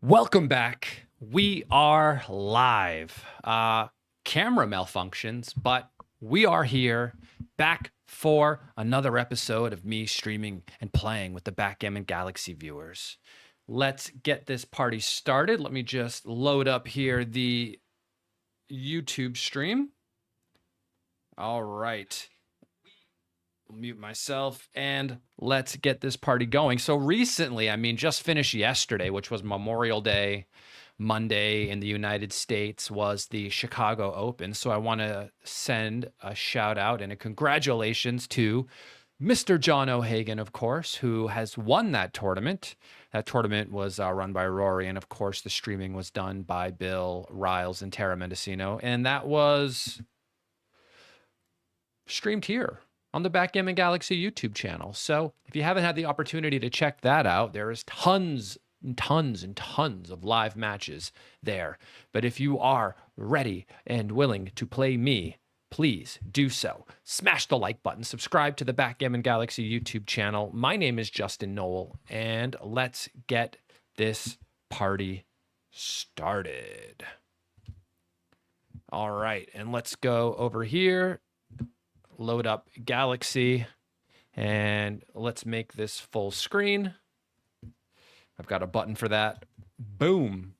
Welcome back. We are live. Camera malfunctions, but we are here back for another episode of me streaming and playing with the Backgammon Galaxy viewers. Let's get this party started. Let me just load up here the YouTube stream. All right. Mute myself and let's get this party going. So recently, just finished yesterday, which was Memorial Day. Monday in the United States was the Chicago Open. So I want to send a shout out and a congratulations to Mr. John O'Hagan, of course, who has won that tournament. That tournament was run by Rory. And of course, the streaming was done by Bill Riles and Tara Mendocino. And that was streamed here on the Backgammon Galaxy YouTube channel. So if you haven't had the opportunity to check that out, there is tons and tons and tons of live matches there. But if you are ready and willing to play me, please do so. Smash the like button, subscribe to the Backgammon Galaxy YouTube channel. My name is Justin Nowell, and let's get this party started. All right, and let's go over here. Load up Galaxy, and let's make this full screen. I've got a button for that. Boom.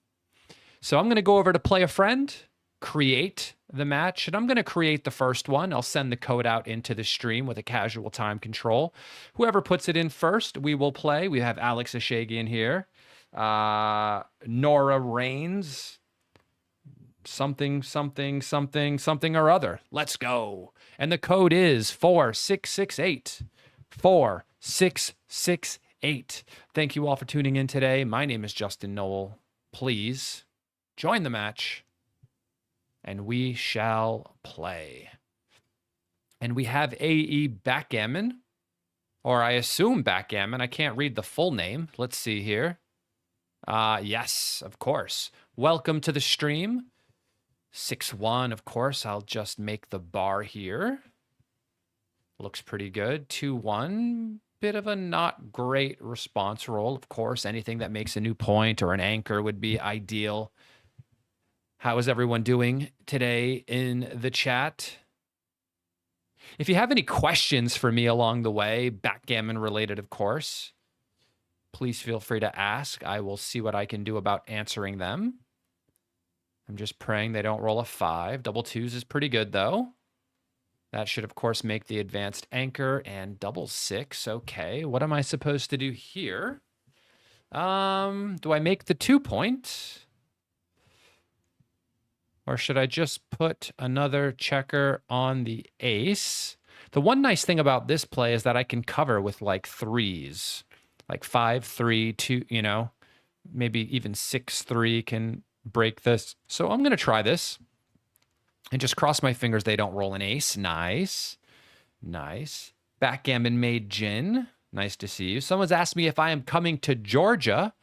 So I'm going to go over to play a friend, create the match, and I'm going to create the first one. I'll send the code out into the stream with a casual time control. Whoever puts it in first, we will play. We have Alex Ashagian here. Nora Reigns. Something or other. Let's go. And the code is 4668. 4668. Thank you all for tuning in today. My name is Justin Nowell. Please join the match and we shall play. And we have AE Backgammon, or I assume Backgammon. I can't read the full name. Let's see here. Yes, of course. Welcome to the stream. 6-1, of course. I'll just make the bar here. Looks pretty good. 2-1. Bit of a not great response roll, of course. Anything that makes a new point or an anchor would be ideal. How is everyone doing today in the chat? If you have any questions for me along the way, backgammon related, of course, please feel free to ask. I will see what I can do about answering them. I'm just praying they don't roll a 5. Double twos is pretty good, though. That should, of course, make the advanced anchor. And double 6. Okay, what am I supposed to do here? Do I make the 2-point? Or should I just put another checker on the ace? The one nice thing about this play is that I can cover with, like, 3s. Like 5, 3, 2, you know. Maybe even 6, 3 can break this. So I'm going to try this and just cross my fingers they don't roll an ace. Nice. Nice. Backgammon made gin. Nice to see you. Someone's asked me if I am coming to Georgia.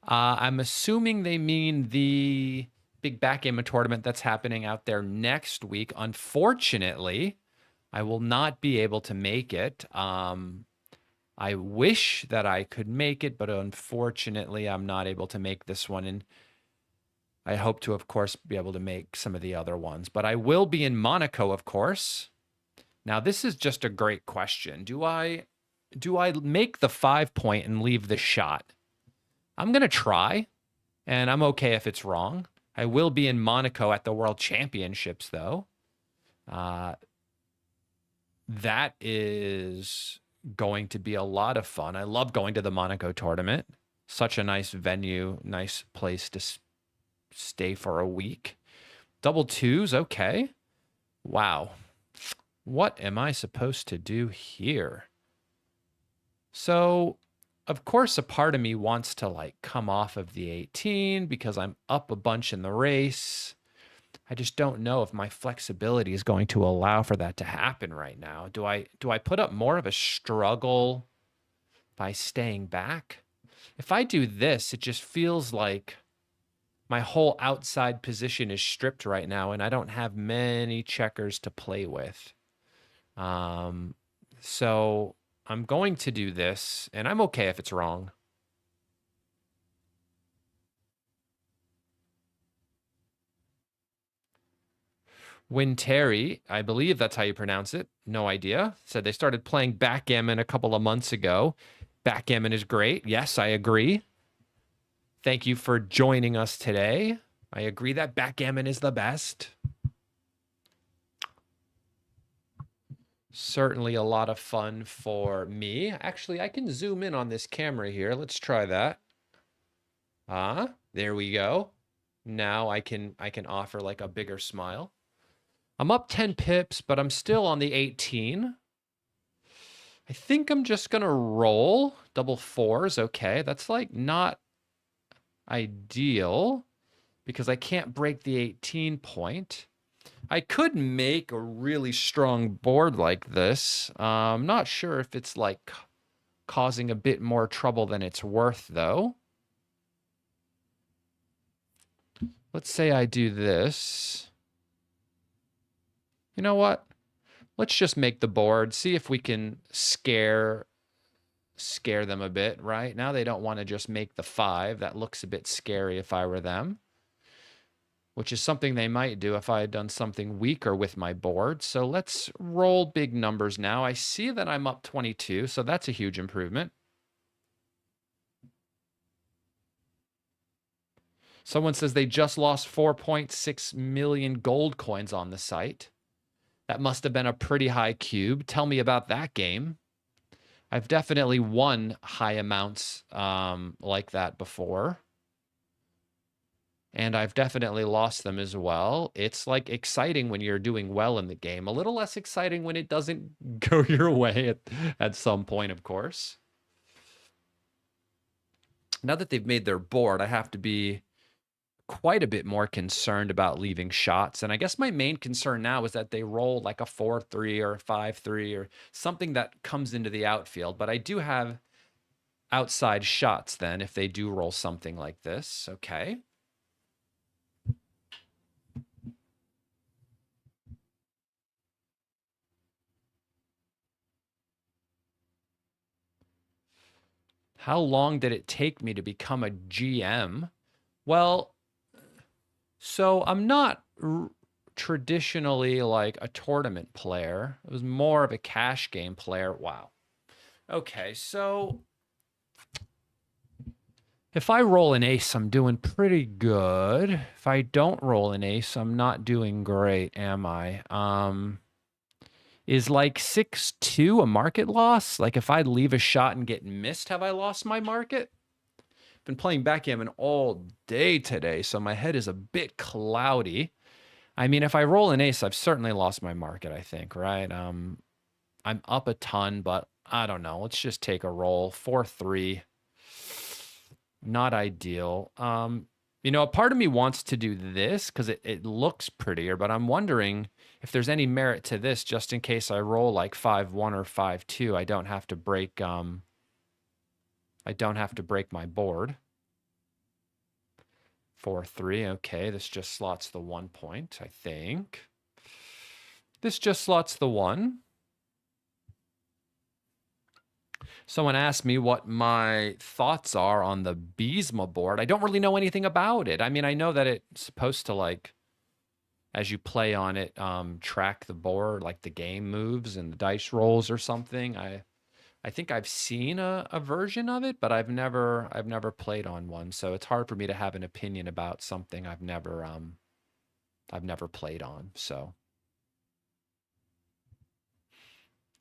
I'm assuming they mean the big backgammon tournament that's happening out there next week. Unfortunately, I will not be able to make it. I wish that I could make it, but unfortunately, I'm not able to make this one. And I hope to, of course, be able to make some of the other ones. But I will be in Monaco, of course. Now, this is just a great question. Do I make the 5-point and leave the shot? I'm going to try, and I'm okay if it's wrong. I will be in Monaco at the World Championships, though. That is going to be a lot of fun. I love going to the Monaco tournament. Such a nice venue, nice place to stay for a week. Double twos, okay. Wow. What am I supposed to do here? So, of course, a part of me wants to like come off of the 18 because I'm up a bunch in the race. I just don't know if my flexibility is going to allow for that to happen right now. Do I put up more of a struggle by staying back? If I do this, it just feels like my whole outside position is stripped right now, and I don't have many checkers to play with. So I'm going to do this, and I'm okay if it's wrong. Terry, I believe that's how you pronounce it. No idea. Said they started playing backgammon a couple of months ago. Backgammon is great. Yes, I agree. Thank you for joining us today. I agree that backgammon is the best. Certainly a lot of fun for me. Actually, I can zoom in on this camera here. Let's try that. There we go. Now I can offer like a bigger smile. I'm up 10 pips, but I'm still on the 18. I think I'm just going to roll. Double fours, okay. That's like not ideal because I can't break the 18 point. I could make a really strong board like this. I'm not sure if it's like causing a bit more trouble than it's worth though. Let's say I do this. You know what? Let's just make the board, see if we can scare them a bit, right? Now they don't want to just make the 5. That looks a bit scary if I were them, which is something they might do if I had done something weaker with my board. So let's roll big numbers now. I see that I'm up 22, so that's a huge improvement. Someone says they just lost 4.6 million gold coins on the site. That must have been a pretty high cube. Tell me about that game. I've definitely won high amounts like that before. And I've definitely lost them as well. It's like exciting when you're doing well in the game. A little less exciting when it doesn't go your way at some point, of course. Now that they've made their board, I have to be quite a bit more concerned about leaving shots. And I guess my main concern now is that they roll like a 4-3 or a 5-3 or something that comes into the outfield. But I do have outside shots then if they do roll something like this. Okay. How long did it take me to become a GM? Well, so I'm not traditionally like a tournament player. It was more of a cash game player. Wow. Okay, so if I roll an ace, I'm doing pretty good. If I don't roll an ace, I'm not doing great, am I? Is like 6-2 a market loss? Like if I leave a shot and get missed, have I lost my market? Been playing backgammon all day today, so my head is a bit cloudy. I mean, if I roll an ace, I've certainly lost my market, I think, right? I'm up a ton, but I don't know. Let's just take a roll. 4-3. Not ideal. You know, a part of me wants to do this because it looks prettier, but I'm wondering if there's any merit to this just in case I roll like 5-1 or 5-2. I don't have to break my board. 4-3, okay, this just slots the 1 point, I think. This just slots the 1. Someone asked me what my thoughts are on the Beesma board. I don't really know anything about it. I mean, I know that it's supposed to, like, as you play on it, track the board, like the game moves and the dice rolls or something. I think I've seen a version of it, but I've never played on one, so it's hard for me to have an opinion about something I've never played on. So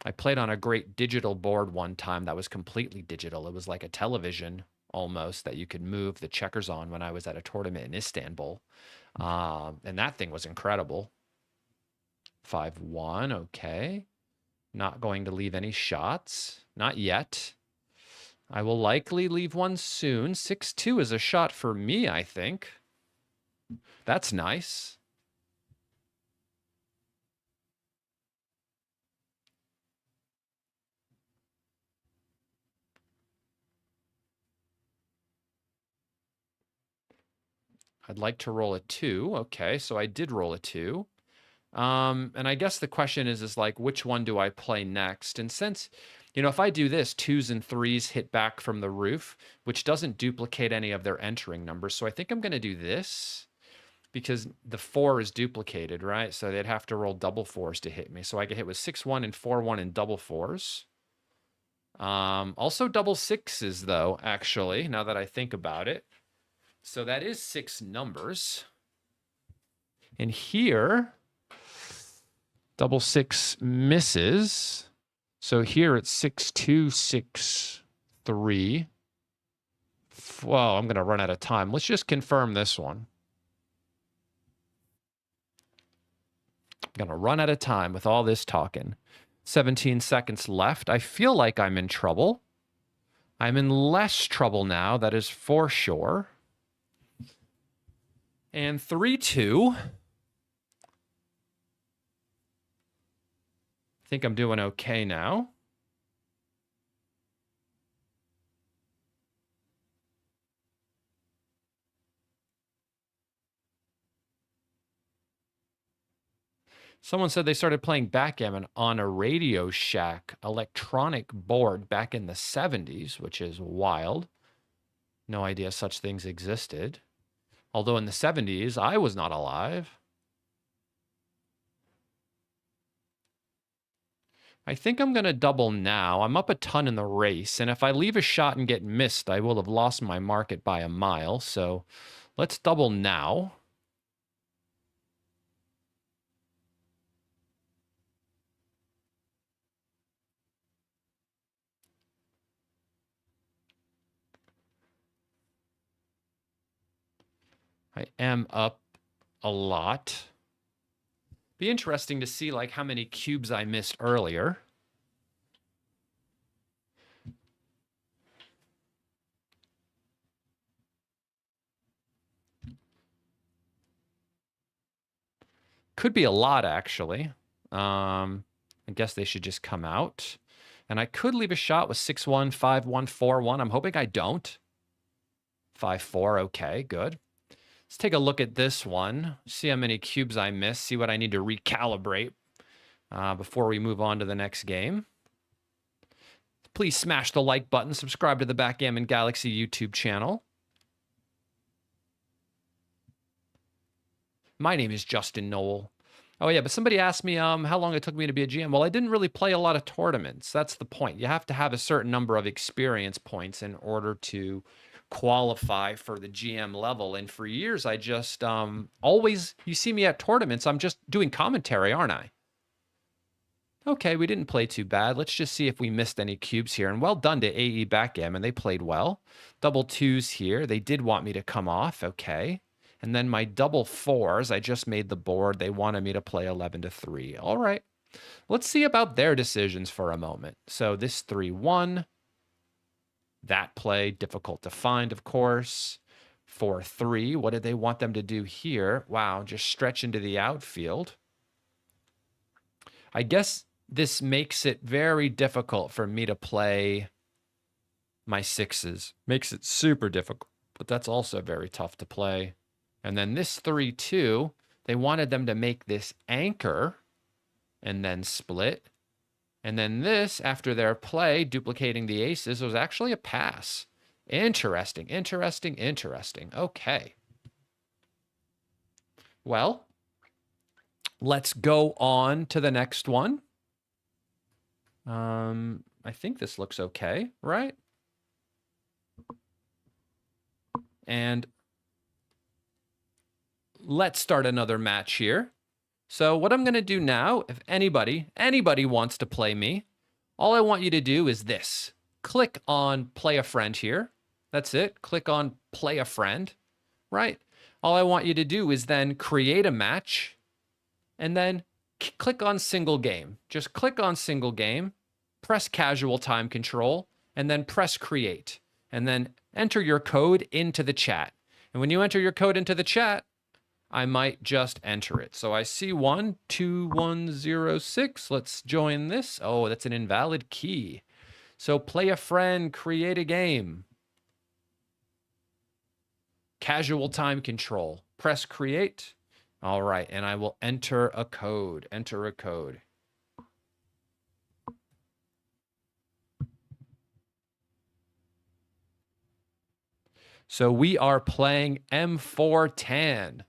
I played on a great digital board one time that was completely digital. It was like a television almost that you could move the checkers on when I was at a tournament in Istanbul. And that thing was incredible. 5-1, okay. Not going to leave any shots. Not yet. I will likely leave one soon. 6-2 is a shot for me, I think. That's nice. I'd like to roll a 2. Okay, so I did roll a 2. And I guess the question is like, which one do I play next? And since, you know, if I do this, 2s and 3s hit back from the roof, which doesn't duplicate any of their entering numbers. So I think I'm going to do this. because the 4 is duplicated, right? So they'd have to roll double 4s to hit me. So I get hit with 6-1 and 4-1 and double 4s. Also double 6s, though, actually, now that I think about it. So that is 6 numbers. And here, double 6 misses. So here it's 6-2, 6-3. Well, I'm going to run out of time. Let's just confirm this one. I'm going to run out of time with all this talking. 17 seconds left. I feel like I'm in trouble. I'm in less trouble now, that is for sure. And 3-2. I think I'm doing okay now. Someone said they started playing backgammon on a Radio Shack electronic board back in the 70s, which is wild. No idea such things existed. Although in the 70s, I was not alive. I think I'm going to double now. I'm up a ton in the race, and if I leave a shot and get missed, I will have lost my market by a mile. So let's double now. I am up a lot. Be interesting to see like how many cubes I missed earlier. Could be a lot, actually. I guess they should just come out. And I could leave a shot with 6-1, 5-1, 4-1. I'm hoping I don't. 5-4, okay, good. Let's take a look at this one. See how many cubes I missed. See what I need to recalibrate before we move on to the next game. Please smash the like button. Subscribe to the Backgammon Galaxy YouTube channel. My name is Justin Nowell. Oh, yeah, but somebody asked me how long it took me to be a GM. Well, I didn't really play a lot of tournaments. That's the point. You have to have a certain number of experience points in order to qualify for the GM level. And for years, I just always, you see me at tournaments, I'm just doing commentary, aren't I? Okay, we didn't play too bad. Let's just see if we missed any cubes here. And well done to AE Backgammon. They played well. Double 2s here. They did want me to come off. Okay. And then my double 4s, I just made the board. They wanted me to play 11-3. All right. Let's see about their decisions for a moment. So this 3-1. That play, difficult to find, of course. 4-3. What did they want them to do here? Wow, just stretch into the outfield. I guess this makes it very difficult for me to play my 6s. Makes it super difficult, but that's also very tough to play. And then this 3-2, they wanted them to make this anchor and then split. And then this, after their play, duplicating the aces, was actually a pass. Interesting, interesting, interesting. Okay. Well, let's go on to the next one. I think this looks okay, right? And let's start another match here. So what I'm going to do now, if anybody wants to play me, all I want you to do is this. Click on play a friend here. That's it. Click on play a friend, right? All I want you to do is then create a match and then click on single game. Just click on single game, press casual time control, and then press create. And then enter your code into the chat. And when you enter your code into the chat, I might just enter it. So I see 12106. Let's join this. Oh, that's an invalid key. So play a friend, create a game. Casual time control. Press create. All right, and I will enter a code. Enter a code. So we are playing M4 Tan.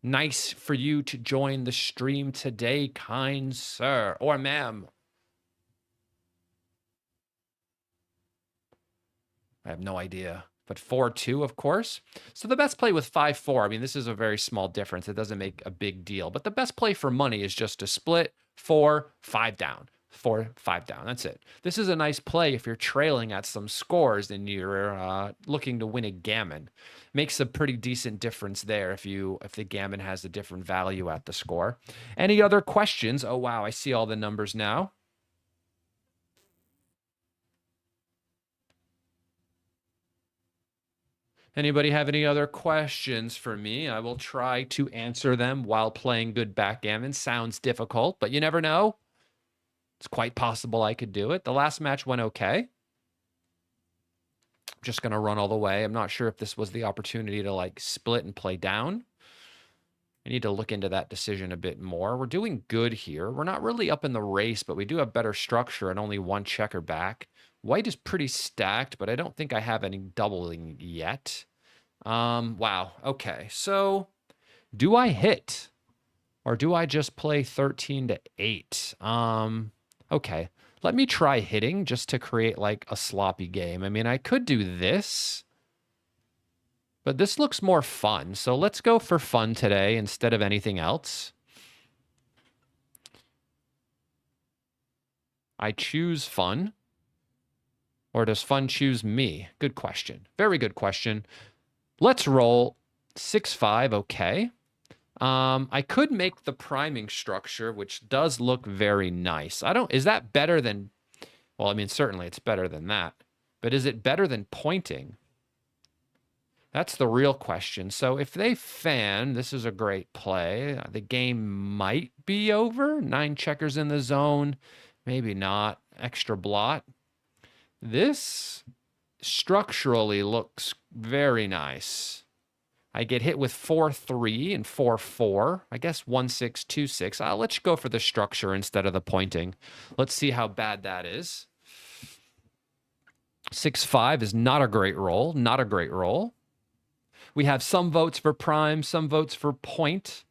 Nice for you to join the stream today, kind sir or ma'am. I have no idea. But 4-2, of course. So the best play with 5-4, I mean, this is a very small difference. It doesn't make a big deal. But the best play for money is just to split 4, 5 down. 4, 5 down. That's it. This is a nice play if you're trailing at some scores and you're looking to win a gammon. Makes a pretty decent difference there if the gammon has a different value at the score. Any other questions? Oh, wow. I see all the numbers now. Anybody have any other questions for me? I will try to answer them while playing good backgammon. Sounds difficult, but you never know. It's quite possible I could do it. The last match went okay. I'm just going to run all the way. I'm not sure if this was the opportunity to like split and play down. I need to look into that decision a bit more. We're doing good here. We're not really up in the race, but we do have better structure and only one checker back. White is pretty stacked, but I don't think I have any doubling yet. Wow. Okay. So do I hit or do I just play 13-8? Okay. Let me try hitting just to create like a sloppy game. I mean, I could do this, but this looks more fun. So let's go for fun today instead of anything else. I choose fun. Or does fun choose me? Good question. Very good question. Let's roll 6-5. Okay. I could make the priming structure, which does look very nice. Is that better than, well, I mean, certainly it's better than that. But is it better than pointing? That's the real question. So if they fan, this is a great play. The game might be over. 9 checkers in the zone. Maybe not. Extra blot. This structurally looks very nice. I get hit with 4-3 and 4-4. I guess 1-6, 2-6. I'll let you go for the structure instead of the pointing. Let's see how bad that is. 6-5 is not a great roll. Not a great roll. We have some votes for prime, some votes for point.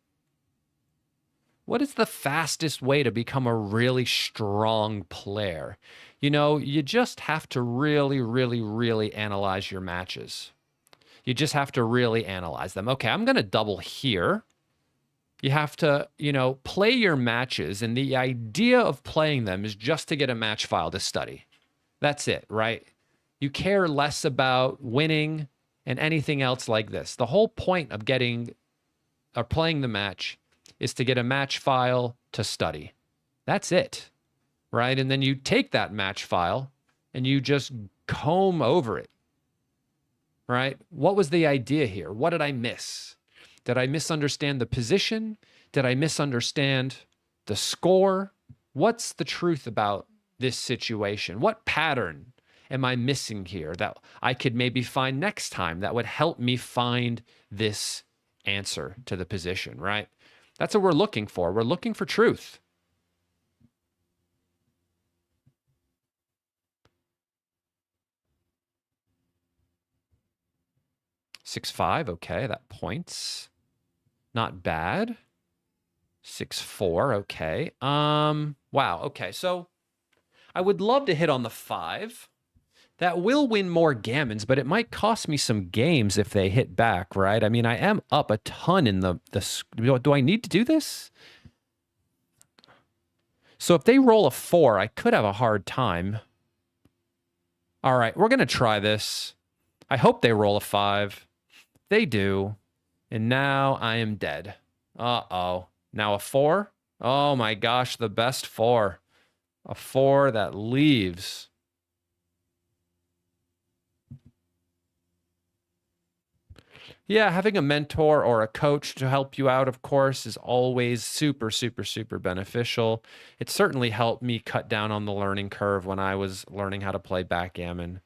What is the fastest way to become a really strong player? You know, you just have to really, really, really analyze your matches. You just have to really analyze them. Okay, I'm going to double here. You have to, play your matches. And the idea of playing them is just to get a match file to study. That's it, right? You care less about winning and anything else like this. The whole point of playing the match is to get a match file to study. That's it, right? And then you take that match file and you just comb over it, right? What was the idea here? What did I miss? Did I misunderstand the position? Did I misunderstand the score? What's the truth about this situation? What pattern am I missing here that I could maybe find next time that would help me find this answer to the position, right? That's what we're looking for. We're looking for truth. (6-5), okay, that points. Not bad. 6-4, okay. Wow, okay, so I would love to hit on the 5. That will win more gammons, but it might cost me some games if they hit back, right? I mean, I am up a ton in the do I need to do this? So if they roll a 4, I could have a hard time. All right, we're going to try this. I hope they roll a 5. They do. And now I am dead. Uh-oh. Now a 4? Oh my gosh, the best 4. A 4 that leaves. Yeah, having a mentor or a coach to help you out, of course, is always super, super, super beneficial. It certainly helped me cut down on the learning curve when I was learning how to play backgammon,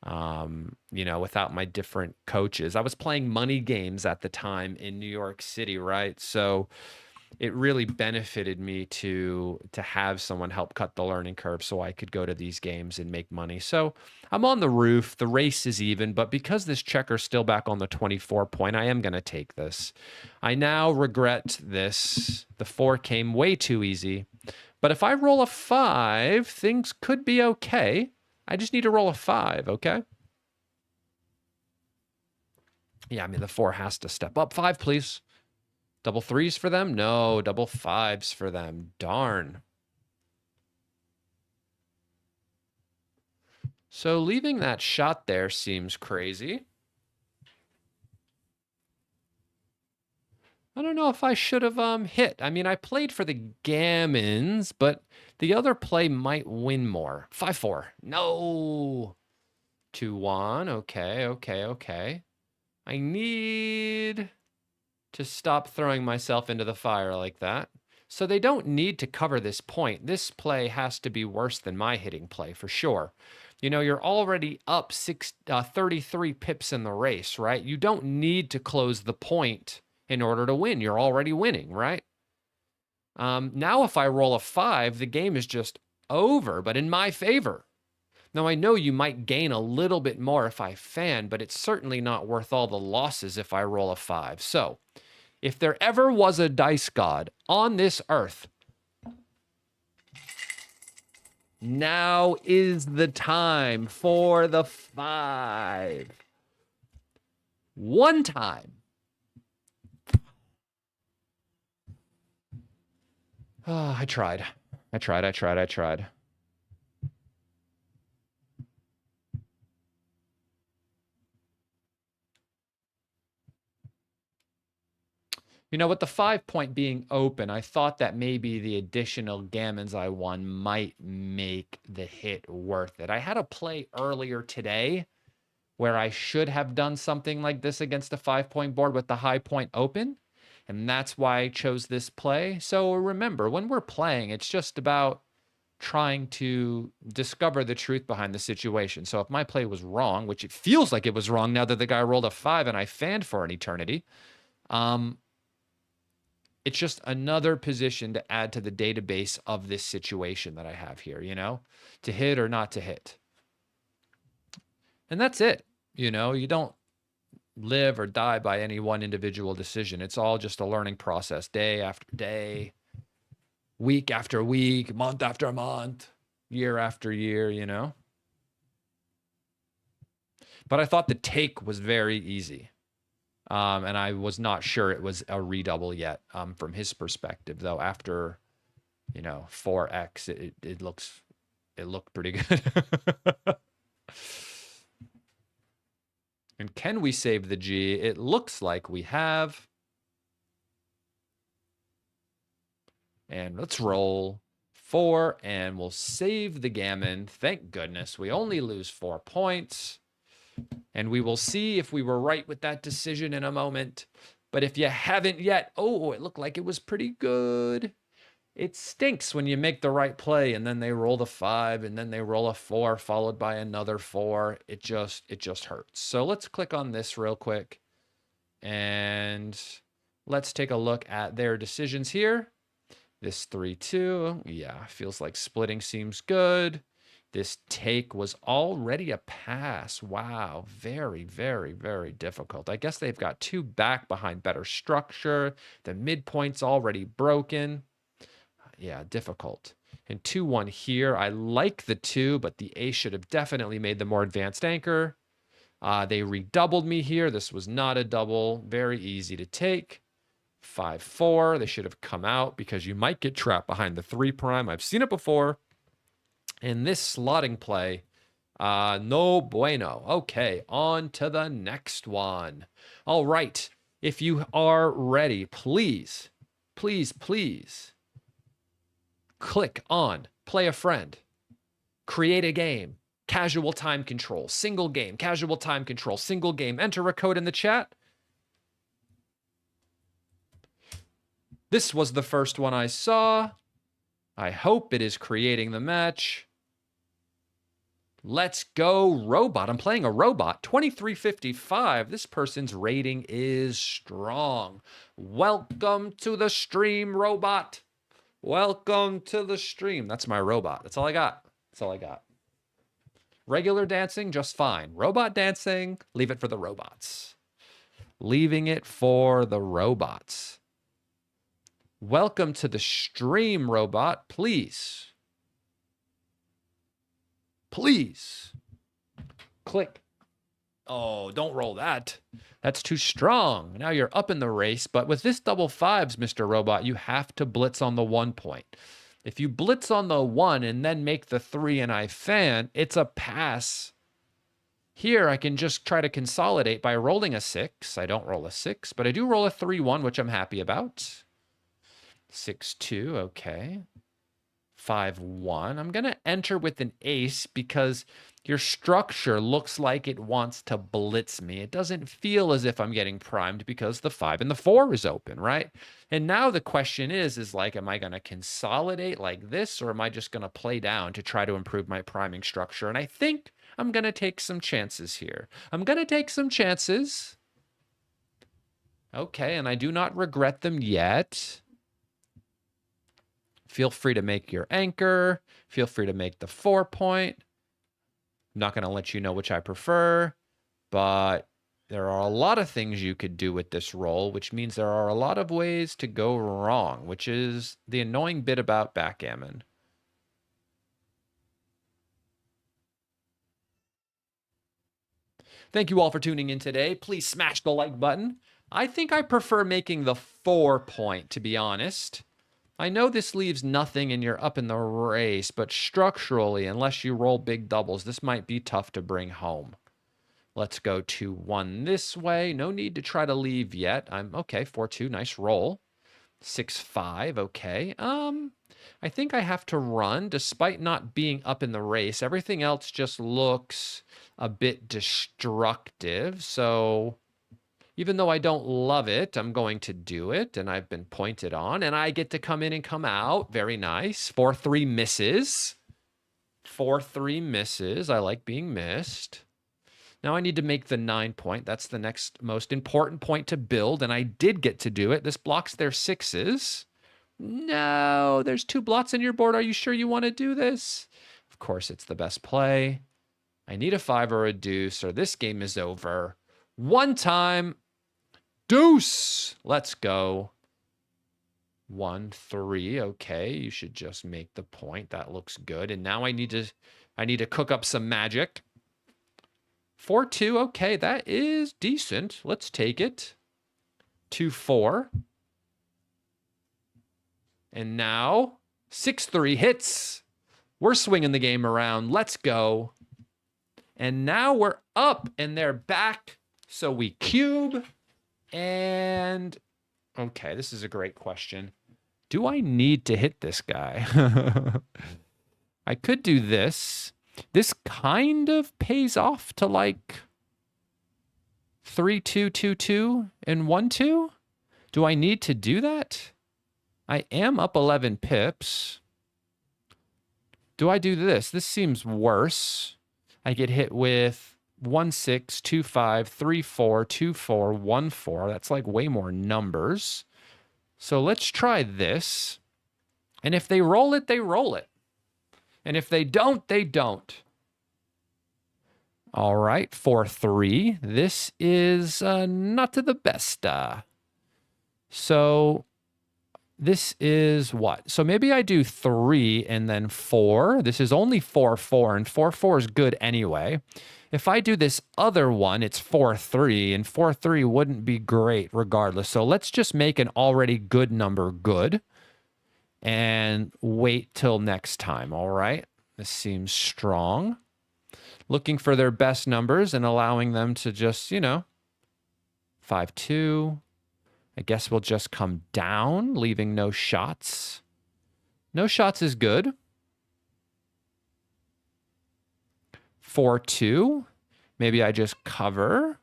without my different coaches. I was playing money games at the time in New York City, right? So it really benefited me to have someone help cut the learning curve so I could go to these games and make money. So I'm on the roof. The race is even, but because this checker's still back on the 24 point, I am going to take this. I now regret this. The 4 came way too easy. But if I roll a 5, things could be okay. I just need to roll a 5, okay? Yeah, I mean, the 4 has to step up. 5, please. Double 3s for them? No, double 5s for them. Darn. So leaving that shot there seems crazy. I don't know if I should have hit. I mean, I played for the gammons, but the other play might win more. 5-4. No. 2-1. Okay, okay, okay. I need to stop throwing myself into the fire like that. So they don't need to cover this point. This play has to be worse than my hitting play for sure. You know, you're already up 33 pips in the race, right? You don't need to close the point in order to win. You're already winning, right? Now if I roll a 5, the game is just over, but in my favor. Now, I know you might gain a little bit more if I fan, but it's certainly not worth all the losses if I roll a 5. So, if there ever was a dice god on this earth, now is the time for the 5. One time. Oh, I tried. You know, with the 5 point being open, I thought that maybe the additional gammons I won might make the hit worth it. I had a play earlier today where I should have done something like this against a 5 point board with the high point open. And that's why I chose this play. So remember, when we're playing, it's just about trying to discover the truth behind the situation. So if my play was wrong, which it feels like it was wrong now that the guy rolled a 5 and I fanned for an eternity, it's just another position to add to the database of this situation that I have here, you know, to hit or not to hit. And that's it. You know, you don't live or die by any one individual decision. It's all just a learning process, day after day, week after week, month after month, year after year, you know. But I thought the take was very easy. And I was not sure it was a redouble yet from his perspective, though. After, you know, 4x, it looked pretty good. And can we save the G? It looks like we have. And let's roll 4, and we'll save the gammon. Thank goodness. We only lose 4 points. And we will see if we were right with that decision in a moment. But if you haven't yet, oh, it looked like it was pretty good. It stinks when you make the right play and then they roll the 5 and then they roll a 4 followed by another 4. It just hurts. So let's click on this real quick and let's take a look at their decisions here. This 3-2, yeah, feels like splitting seems good. This take was already a pass. Wow, very, very, very difficult. I guess they've got 2 back behind better structure. The midpoint's already broken. Yeah, difficult. And 2-1 here. I like the 2, but the ace should have definitely made the more advanced anchor. They redoubled me here. This was not a double. Very easy to take. 5-4. They should have come out because you might get trapped behind the 3 prime. I've seen it before. And this slotting play, no bueno. Okay, on to the next one. All right, if you are ready, please, please, please click on play a friend, create a game, casual time control, single game, casual time control, single game. Enter a code in the chat. This was the first one I saw. I hope it is creating the match. Let's go, robot. I'm playing a robot. 2355. This person's rating is strong. Welcome to the stream, robot. Welcome to the stream. That's my robot. That's all I got. That's all I got. Regular dancing, just fine. Robot dancing, leave it for the robots. Leaving it for the robots. Welcome to the stream, robot. Please. Please. Click. Oh, don't roll that. That's too strong. Now you're up in the race, but with this double fives, Mr. Robot, you have to blitz on the 1 point. If you blitz on the 1 and then make the 3 and I fan, it's a pass. Here, I can just try to consolidate by rolling a 6. I don't roll a 6, but I do roll a 3-1, which I'm happy about. 6-2, okay. 5-1. I'm going to enter with an ace because your structure looks like it wants to blitz me. It doesn't feel as if I'm getting primed because the 5 and the 4 is open, right? And now the question is like, am I going to consolidate like this, or am I just going to play down to try to improve my priming structure? And I think I'm going to take some chances here. I'm going to take some chances. Okay, and I do not regret them yet. Feel free to make your anchor. Feel free to make the 4 point. I'm not going to let you know which I prefer, but there are a lot of things you could do with this roll, which means there are a lot of ways to go wrong, which is the annoying bit about backgammon. Thank you all for tuning in today. Please smash the like button. I think I prefer making the 4 point, to be honest. I know this leaves nothing and you're up in the race, but structurally, unless you roll big doubles, this might be tough to bring home. Let's go 2-1 this way. No need to try to leave yet. I'm okay. 4-2, nice roll. 6-5, okay. I think I have to run despite not being up in the race. Everything else just looks a bit destructive, so even though I don't love it, I'm going to do it, and I've been pointed on, and I get to come in and come out. Very nice. 4-3 misses. 4-3 misses. I like being missed. Now I need to make the 9 point. That's the next most important point to build, and I did get to do it. This blocks their 6s. No, there's 2 blots in your board. Are you sure you want to do this? Of course, it's the best play. I need a 5 or a deuce, or this game is over. One time. Deuce. Let's go. 1-3. Okay, you should just make the point. That looks good. And now I need to cook up some magic. 4-2. Okay, that is decent. Let's take it. 2-4. And now 6-3 hits. We're swinging the game around. Let's go. And now we're up and they're back. So we cube. And okay, this is a great question. Do I need to hit this guy? I could do this. This kind of pays off to like 3-2-2-2 and 1-2. Do I need to do that? I am up 11 pips. Do I do this? This seems worse. I get hit with 1-6, 2-5, 3-4, 2-4, 1-4. That's like way more numbers. So let's try this. And if they roll it, they roll it. And if they don't, they don't. All right, 4-3. This is not to the best. So this is what? So maybe I do 3 and then 4. This is only 4-4, and 4-4 is good anyway. If I do this other one, it's 4-3, and 4-3 wouldn't be great regardless. So let's just make an already good number good and wait till next time, all right? This seems strong. Looking for their best numbers and allowing them to just, 5-2. I guess we'll just come down, leaving no shots. No shots is good. 4-2. Maybe I just cover.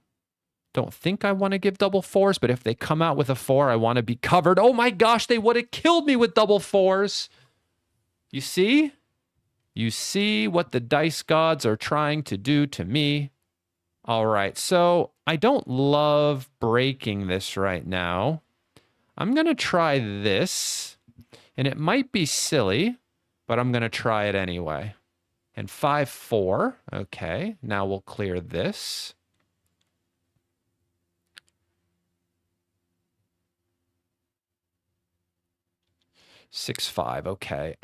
Don't think I want to give double 4s, but if they come out with a 4, I want to be covered. Oh my gosh, they would have killed me with double 4s. You see? You see what the dice gods are trying to do to me. All right, so I don't love breaking this right now. I'm going to try this, and it might be silly, but I'm going to try it anyway. And 5-4, okay, now we'll clear this. Six, 5, okay.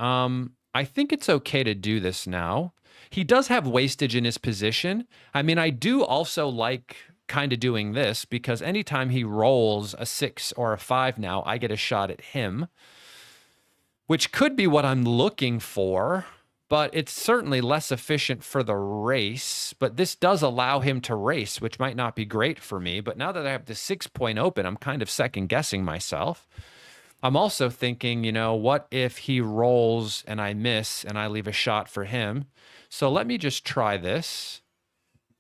I think it's okay to do this now. He does have wastage in his position. I mean, I do also like kind of doing this because anytime he rolls a 6 or a 5 now, I get a shot at him, which could be what I'm looking for, but it's certainly less efficient for the race. But this does allow him to race, which might not be great for me. But now that I have the 6-point open, I'm kind of second guessing myself. I'm also thinking, you know, what if he rolls and I miss and I leave a shot for him? So let me just try this.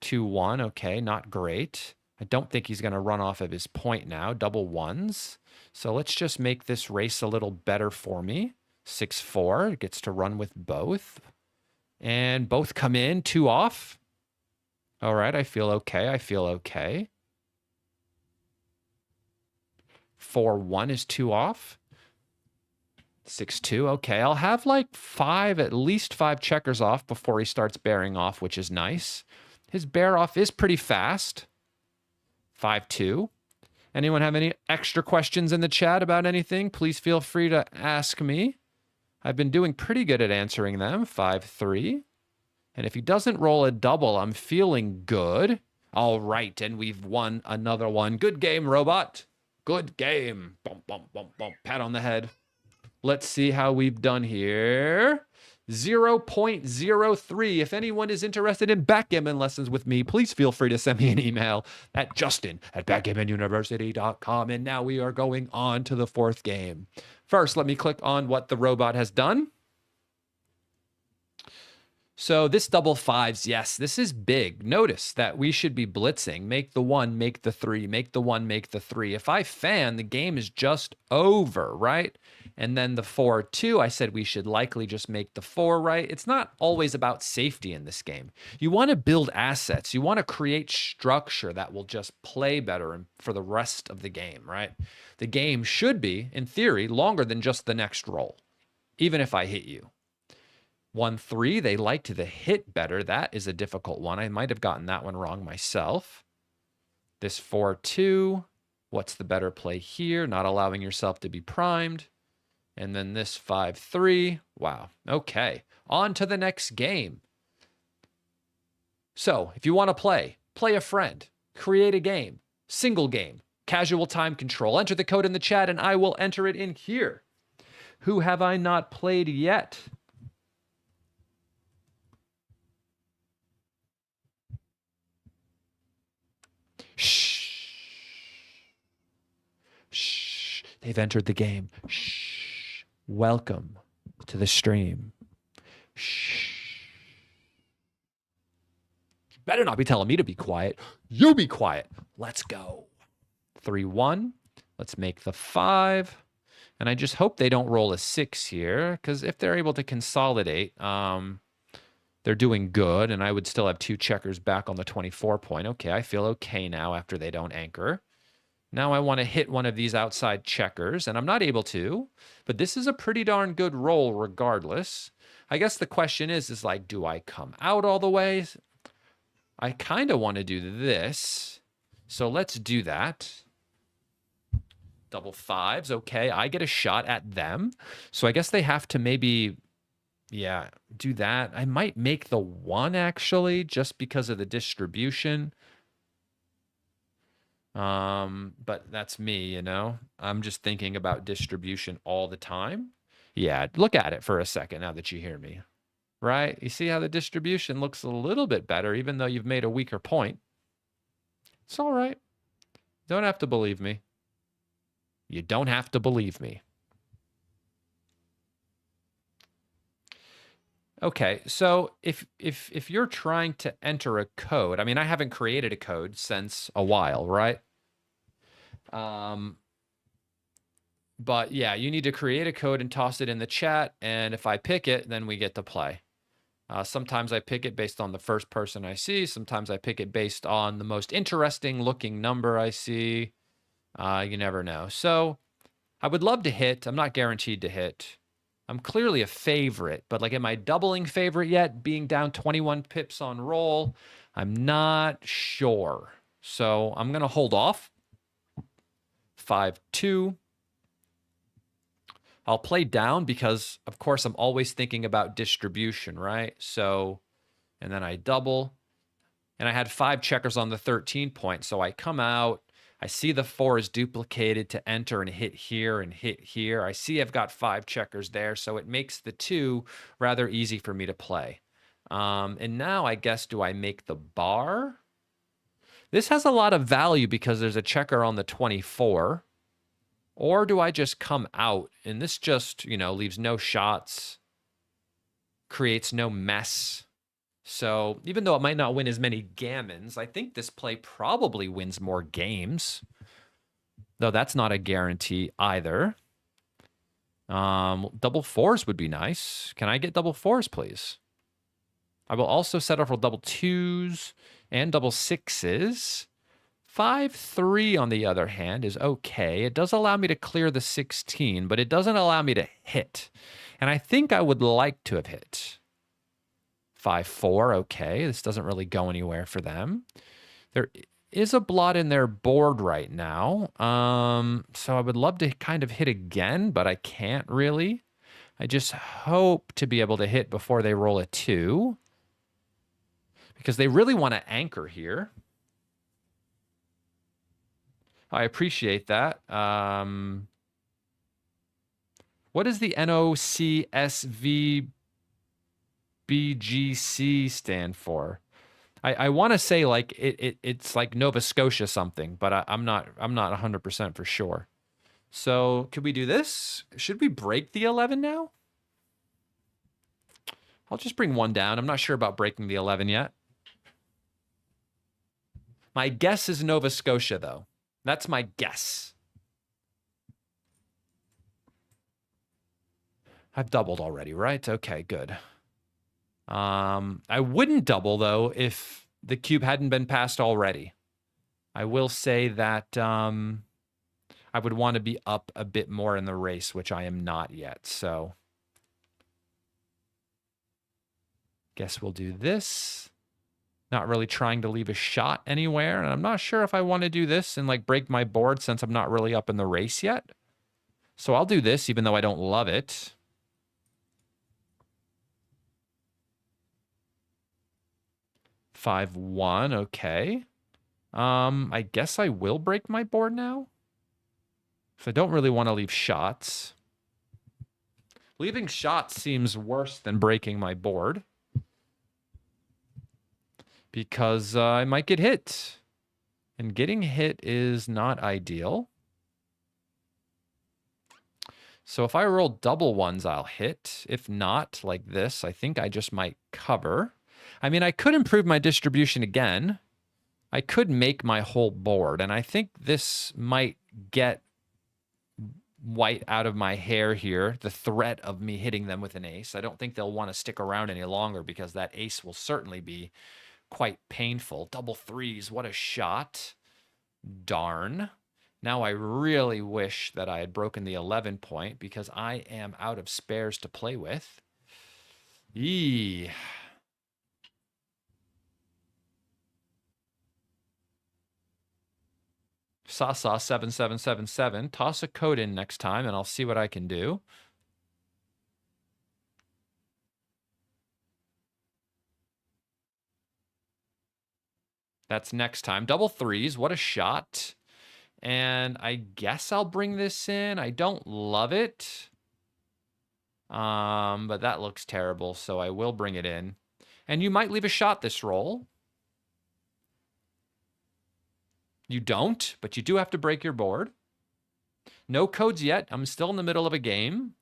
2-1, okay, not great. I don't think he's going to run off of his point now. Double ones. So let's just make this race a little better for me. 6-4, gets to run with both. And both come in, 2 off. All right, I feel okay. I feel okay. 4-1 is 2 off. 6-2, okay. I'll have like at least 5 checkers off before he starts bearing off, which is nice. His bear off is pretty fast. 5-2. Anyone have any extra questions in the chat about anything? Please feel free to ask me. I've been doing pretty good at answering them. 5-3. And if he doesn't roll a double, I'm feeling good. All right, and we've won another one. Good game, robot. Good game. Bump, bump, bump, bump. Pat on the head. Let's see how we've done here. 0.03. If anyone is interested in backgammon lessons with me, please feel free to send me an email at justin@backgammonuniversity.com. And now we are going on to the 4th game. First, let me click on what the robot has done. So this double 5s, yes, this is big. Notice that we should be blitzing. Make the 1, make the 3, make the 1, make the 3. If I fan, the game is just over, right? And then the 4-2, I said we should likely just make the 4, right? It's not always about safety in this game. You want to build assets. You want to create structure that will just play better for the rest of the game, right? The game should be, in theory, longer than just the next roll, even if I hit you. 1-3, they liked the hit better. That is a difficult one. I might have gotten that one wrong myself. This 4-2, what's the better play here? Not allowing yourself to be primed. And then this 5-3. Wow. Okay. On to the next game. So if you want to play a friend, create a game, single game, casual time control. Enter the code in the chat and I will enter it in here. Who have I not played yet? Shh. Shh. They've entered the game. Shh. Welcome to the stream. Shh. Better not be telling me to be quiet. You be quiet. Let's go. 3-1. Let's make the 5. And I just hope they don't roll a 6 here, because if they're able to consolidate, they're doing good, and I would still have 2 checkers back on the 24 point. Okay, I feel okay now after they don't anchor. Now I want to hit one of these outside checkers, and I'm not able to, but this is a pretty darn good roll regardless. I guess the question is like, do I come out all the way? I kind of want to do this, so let's do that. Double 5s, okay, I get a shot at them, so I guess they have to maybe... yeah, do that. I might make the 1 actually, just because of the distribution. But that's me, you know. I'm just thinking about distribution all the time. Yeah, look at it for a second now that you hear me. Right? You see how the distribution looks a little bit better, even though you've made a weaker point. It's all right. Don't have to believe me. You don't have to believe me. Okay, so if you're trying to enter a code, I mean, I haven't created a code since a while, right? But yeah, you need to create a code and toss it in the chat, and if I pick it, then we get to play. Sometimes I pick it based on the first person I see. Sometimes I pick it based on the most interesting looking number I see. You never know. So I would love to hit. I'm not guaranteed to hit. I'm clearly a favorite, but like, am I doubling favorite yet? Being down 21 pips on roll, I'm not sure. So I'm going to hold off. 5-2. I'll play down because, of course, I'm always thinking about distribution, right? So, and then I double. And I had 5 checkers on the 13 point. So I come out. I see the 4 is duplicated to enter and hit here and hit here. I see I've got 5 checkers there. So it makes the 2 rather easy for me to play. And now I guess, do I make the bar? This has a lot of value because there's a checker on the 24. Or do I just come out? And this just, leaves no shots, creates no mess. So even though it might not win as many gammons, I think this play probably wins more games. Though that's not a guarantee either. Double 4s would be nice. Can I get double 4s, please? I will also settle for double 2s and double 6s. 5-3, on the other hand, is okay. It does allow me to clear the 16, but it doesn't allow me to hit. And I think I would like to have hit. 5-4, okay. This doesn't really go anywhere for them. There is a blot in their board right now. So I would love to kind of hit again, but I can't really. I just hope to be able to hit before they roll a 2. Because they really want to anchor here. I appreciate that. What does the NOCSVBGC stand for? I want to say like it's like Nova Scotia something, but I'm not 100% for sure. So could we do this? Should we break the 11 now? I'll just bring 1 down. I'm not sure about breaking the 11 yet. My guess is Nova Scotia, though. That's my guess. I've doubled already, right? Okay, good. I wouldn't double, though, if the cube hadn't been passed already. I will say that I would want to be up a bit more in the race, which I am not yet. So guess we'll do this. Not really trying to leave a shot anywhere. And I'm not sure if I want to do this and like break my board since I'm not really up in the race yet. So I'll do this even though I don't love it. Five, 1, okay. I guess I will break my board now. So I don't really want to leave shots. Leaving shots seems worse than breaking my board. Because I might get hit. And getting hit is not ideal. So if I roll double 1s, I'll hit. If not, like this, I think I just might cover. I mean, I could improve my distribution again. I could make my whole board. And I think this might get white out of my hair here, the threat of me hitting them with an ace. I don't think they'll want to stick around any longer because that ace will certainly be quite painful. Double 3s, what a shot. Darn. Now I really wish that I had broken the 11 point because I am out of spares to play with. Eee. Sasa 7777. Toss a code in next time and I'll see what I can do. That's next time. Double 3s. What a shot. And I guess I'll bring this in. I don't love it. But that looks terrible, so I will bring it in. And you might leave a shot this roll. You don't, but you do have to break your board. No codes yet. I'm still in the middle of a game.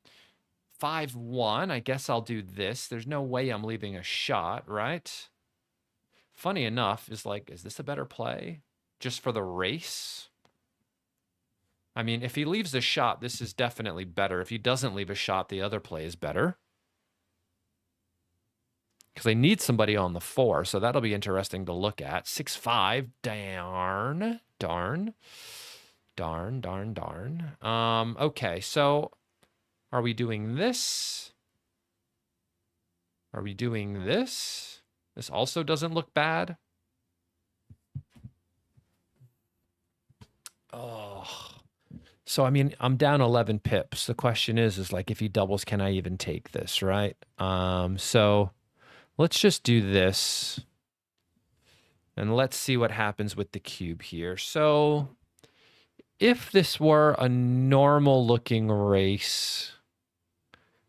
5-1. I guess I'll do this. There's no way I'm leaving a shot, right? Funny enough, is this a better play? Just for the race? I mean, if he leaves a shot, this is definitely better. If he doesn't leave a shot, the other play is better. because I need somebody on the 4, so that'll be interesting to look at. 6-5, darn. Okay, so are we doing this? Are we doing this? This also doesn't look bad. Oh. So, I mean, I'm down 11 pips. The question is like, if he doubles, can I even take this, right? So let's just do this. And let's see what happens with the cube here. So if this were a normal looking race,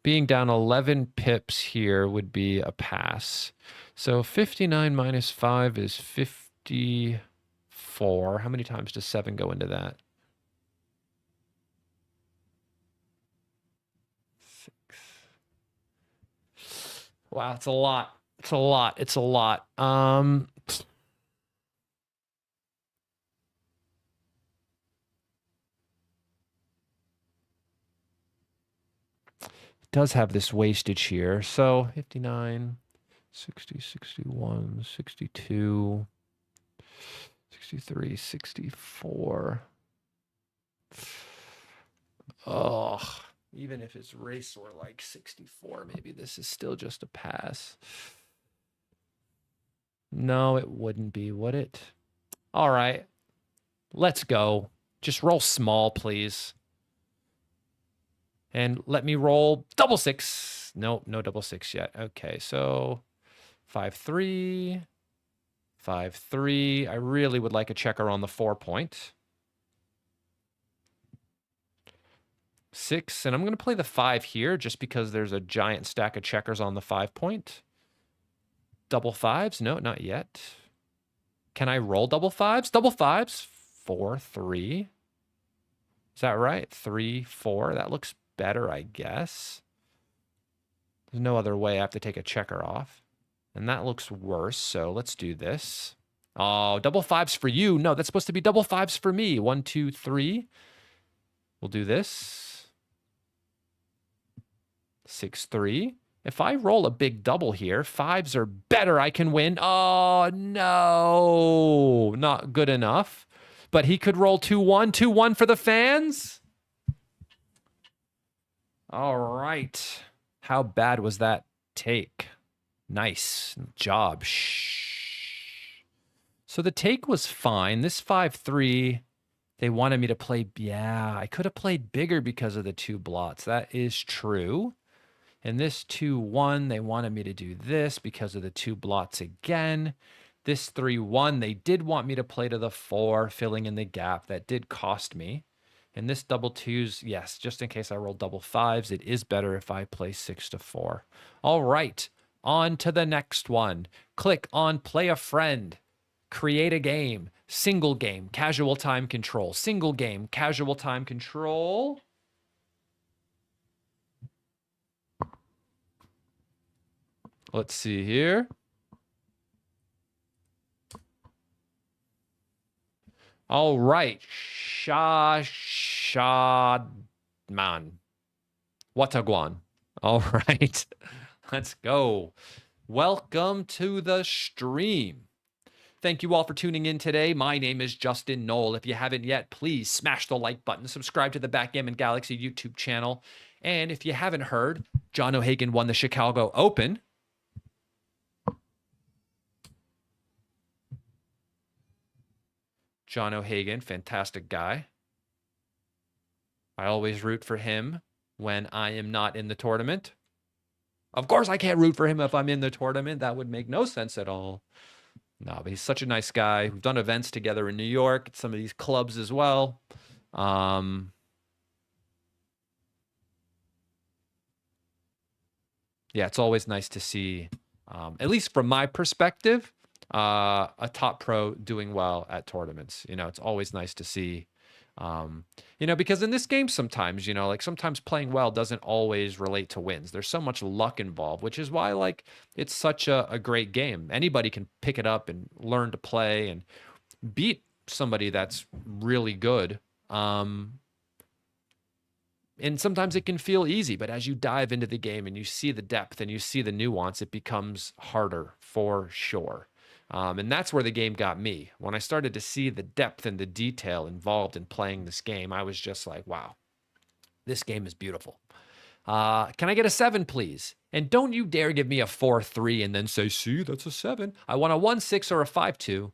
being down 11 pips here would be a pass. So 59 minus 5 is 54. How many times does 7 go into that? 6. Wow, it's a lot. It's a lot. It's a lot. Does have this wastage here. So 59, 60, 61, 62, 63, 64. Oh, even if his race were like 64, maybe this is still just a pass. No, it wouldn't be, would it? All right, let's go. Just roll small, please. And let me roll double 6. Nope, no double 6 yet. Okay, so 5-3, 5-3. I really would like a checker on the 4 point. 6, and I'm going to play the 5 here just because there's a giant stack of checkers on the 5 point. Double 5s? No, not yet. Can I roll double 5s? Double 5s. 4-3. Is that right? 3-4. That looks better, I guess. There's no other way I have to take a checker off. And that looks worse, so let's do this. Oh, double 5s for you. No, that's supposed to be double 5s for me. 1, 2, 3. We'll do this. 6-3. If I roll a big double here, 5s are better. I can win. Oh, no. Not good enough. But he could roll 2-1. 2-1 for the fans. All right. How bad was that take? Nice job. Shh. So the take was fine. This 5-3, they wanted me to play. Yeah, I could have played bigger because of the 2 blots. That is true. And this 2-1, they wanted me to do this because of the 2 blots again. This 3-1, they did want me to play to the 4, filling in the gap. That did cost me. And this double 2s, yes, just in case I roll double 5s, it is better if I play 6-4. All right, on to the next one. Click on Play a Friend. Create a game. Single game, casual time control. Single game, casual time control. Let's see here. All right. Man. Watagwan. All right. Let's go. Welcome to the stream. Thank you all for tuning in today. My name is Justin Nowell. If you haven't yet, please smash the like button, subscribe to the Backgammon Galaxy YouTube channel. And if you haven't heard, John O'Hagan won the Chicago Open. John O'Hagan, fantastic guy. I always root for him when I am not in the tournament. Of course, I can't root for him if I'm in the tournament. That would make no sense at all. No, but he's such a nice guy. We've done events together in New York at some of these clubs as well. Yeah, it's always nice to see, at least from my perspective, a top pro doing well at tournaments. You know, it's always nice to see, you know, because in this game sometimes, you know, like sometimes playing well doesn't always relate to wins. There's so much luck involved, which is why like it's such a great game. Anybody can pick it up and learn to play and beat somebody that's really good. And sometimes it can feel easy, but as you dive into the game and you see the depth and you see the nuance, it becomes harder for sure. And that's where the game got me. When I started to see the depth and the detail involved in playing this game, I was just like, wow, this game is beautiful. Can I get a 7, please? And don't you dare give me a 4-3 and then say, see, that's a 7. I want a 1-6 or a 5-2.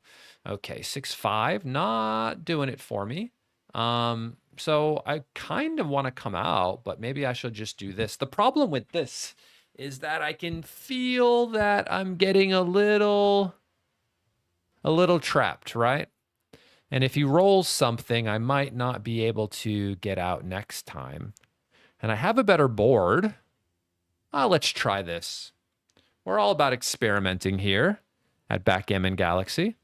Okay, 6-5, not doing it for me. So I kind of want to come out, but maybe I should just do this. The problem with this is that I can feel that I'm getting a little trapped, right? And if he rolls something, I might not be able to get out next time. And I have a better board. Let's try this. We're all about experimenting here at Backgammon Galaxy.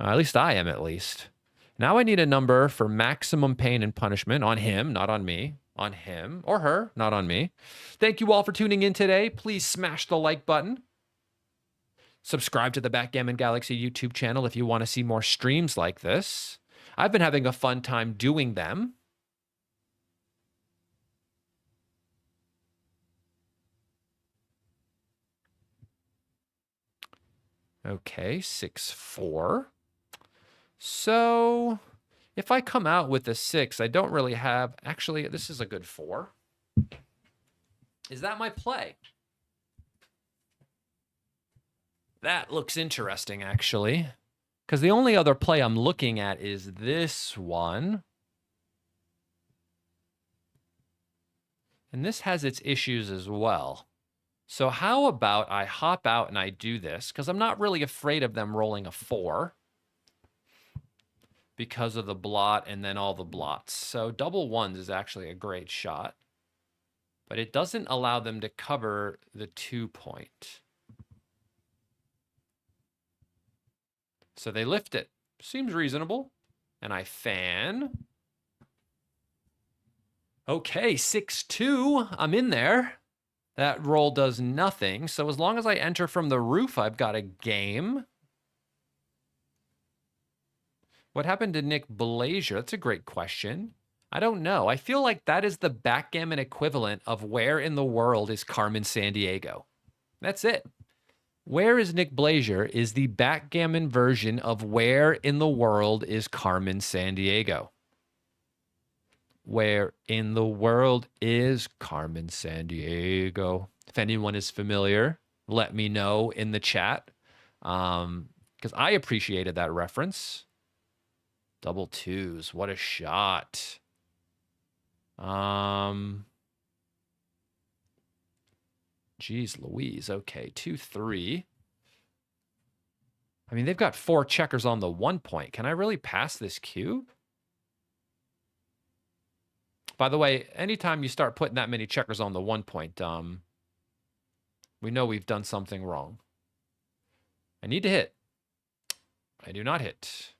At least I am, at least. Now I need a number for maximum pain and punishment on him, not on me. On him or her, not on me. Thank you all for tuning in today. Please smash the like button. Subscribe to the Backgammon Galaxy YouTube channel if you want to see more streams like this. I've been having a fun time doing them. Okay, 6-4. So if I come out with a 6, I don't really have... Actually, this is a good 4. Is that my play? That looks interesting, actually. Because the only other play I'm looking at is this one. And this has its issues as well. So how about I hop out and I do this? Because I'm not really afraid of them rolling a 4. Because of the blot and then all the blots. So double 1s is actually a great shot. But it doesn't allow them to cover the 2-point. So they lift it. Seems reasonable. And I fan. Okay, 6-2. I'm in there. That roll does nothing. So as long as I enter from the roof, I've got a game. What happened to Nick Blazier? That's a great question. I don't know. I feel like that is the backgammon equivalent of where in the world is Carmen Sandiego. That's it. Where is Nick Blazier is the backgammon version of where in the world is Carmen Sandiego. Where in the world is Carmen Sandiego? If anyone is familiar, let me know in the chat. Because I appreciated that reference. Double 2s. What a shot. Geez Louise. Okay, 2-3. I mean, they've got 4 checkers on the 1-point. Can I really pass this cube? By the way, anytime you start putting that many checkers on the 1-point, we know we've done something wrong. I need to hit. I do not hit.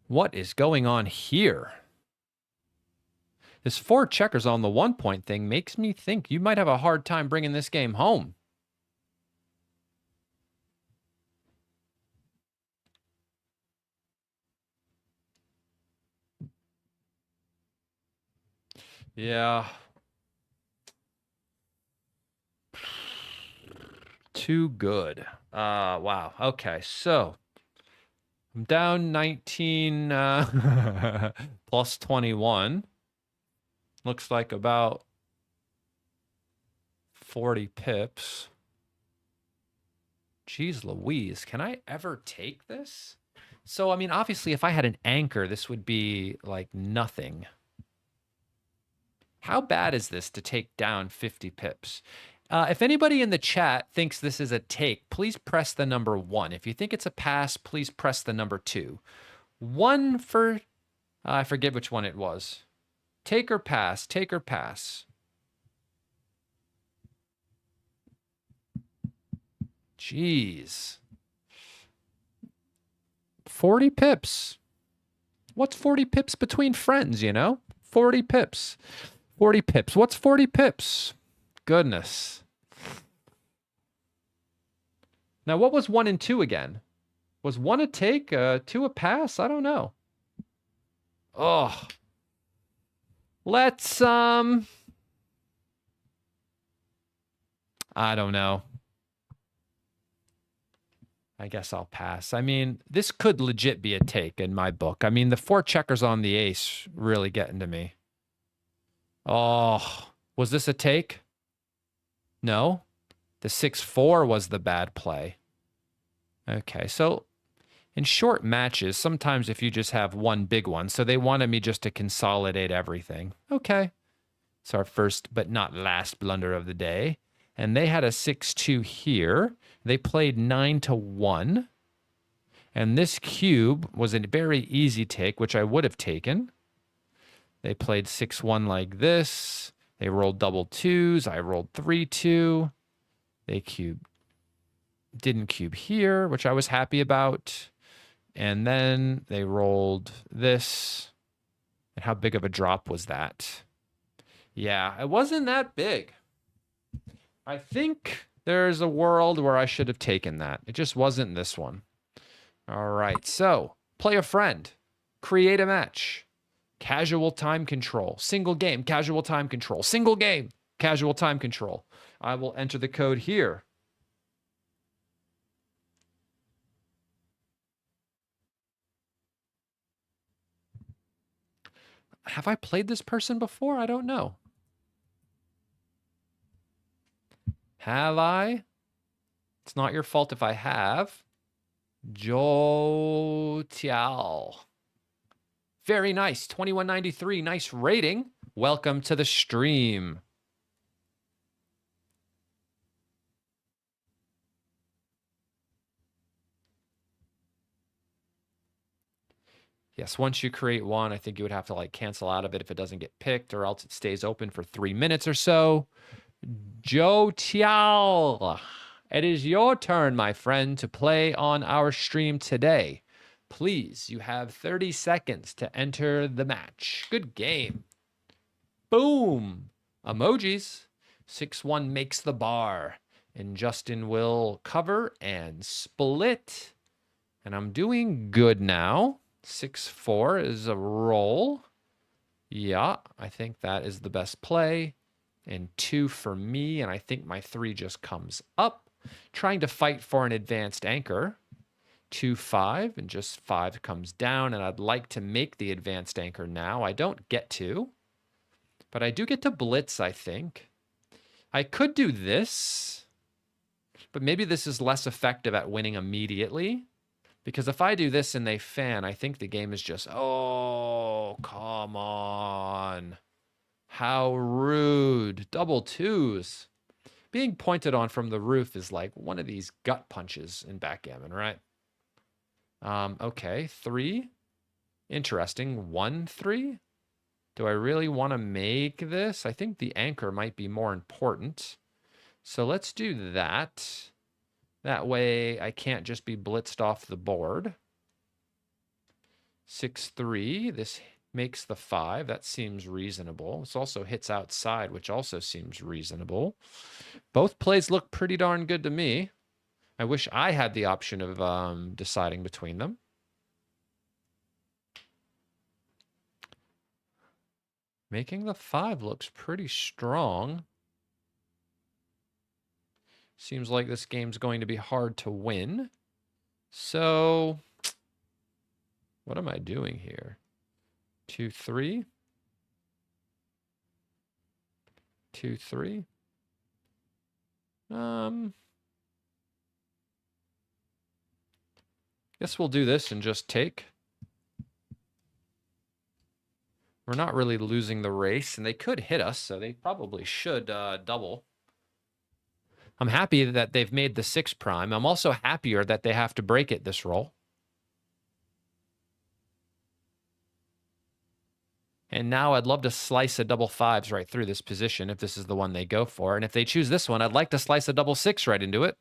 What is going on here? This 4 checkers on the 1-point thing makes me think you might have a hard time bringing this game home. Yeah. Too good. Wow. Okay, so I'm down 19 plus 21. Looks like about 40 pips. Jeez Louise, can I ever take this? So, I mean, obviously, if I had an anchor, this would be like nothing. How bad is this to take down 50 pips? If anybody in the chat thinks this is a take, please press the number 1. If you think it's a pass, please press the number 2. 1 for, I forget which one it was. Take or pass, take or pass. Jeez. 40 pips. What's 40 pips between friends, you know? 40 pips. 40 pips. What's 40 pips? Goodness. Now, what was 1 and 2 again? Was 1 a take, 2 a pass? I don't know. Oh. Let's, I don't know. I guess I'll pass. I mean, this could legit be a take in my book. I mean, the 4 checkers on the ace really getting to me. Oh, was this a take? No. The 6-4 was the bad play. Okay, so in short matches, sometimes if you just have one big one, so they wanted me just to consolidate everything. Okay. It's our first but not last blunder of the day. And they had a 6-2 here. They played 9-1. And this cube was a very easy take, which I would have taken. They played 6-1 like this. They rolled double twos. I rolled 3-2. They didn't cube here, which I was happy about. And then they rolled this. And how big of a drop was that? Yeah, it wasn't that big. I think there's a world where I should have taken that. It just wasn't this one. All right, so play a friend. Create a match. Casual time control. Single game, casual time control. Single game, casual time control. I will enter the code here. Have I played this person before? I don't know. Have I? It's not your fault if I have. Joe Tiao. Very nice. 2193. Nice rating. Welcome to the stream. Yes, once you create one, I think you would have to like cancel out of it if it doesn't get picked, or else it stays open for 3 minutes or so. Joe Tiao, it is your turn, my friend, to play on our stream today. Please, you have 30 seconds to enter the match. Good game. Boom. Emojis. 6-1 makes the bar. And Justin will cover and split. And I'm doing good now. 6-4 is a roll. Yeah, I think that is the best play. And 2 for me, and I think my 3 just comes up. Trying to fight for an advanced anchor. 2-5, and just 5 comes down, and I'd like to make the advanced anchor now. I don't get to, but I do get to blitz, I think. I could do this, but maybe this is less effective at winning immediately. Because if I do this and they fan, I think the game is just, oh, come on. How rude. Double twos. Being pointed on from the roof is like one of these gut punches in backgammon, right? Okay, 3. Interesting. 1-3. Do I really want to make this? I think the anchor might be more important. So let's do that. That way I can't just be blitzed off the board. 6-3. This makes the 5. That seems reasonable. This also hits outside, which also seems reasonable. Both plays look pretty darn good to me. I wish I had the option of deciding between them. Making the 5 looks pretty strong. Seems like this game's going to be hard to win. So, what am I doing here? 2-3. 2-3. Guess we'll do this and just take. We're not really losing the race, and they could hit us, so they probably should double. I'm happy that they've made the 6 prime. I'm also happier that they have to break it this roll. And now I'd love to slice a double 5s right through this position if this is the one they go for. And if they choose this one, I'd like to slice a double 6 right into it.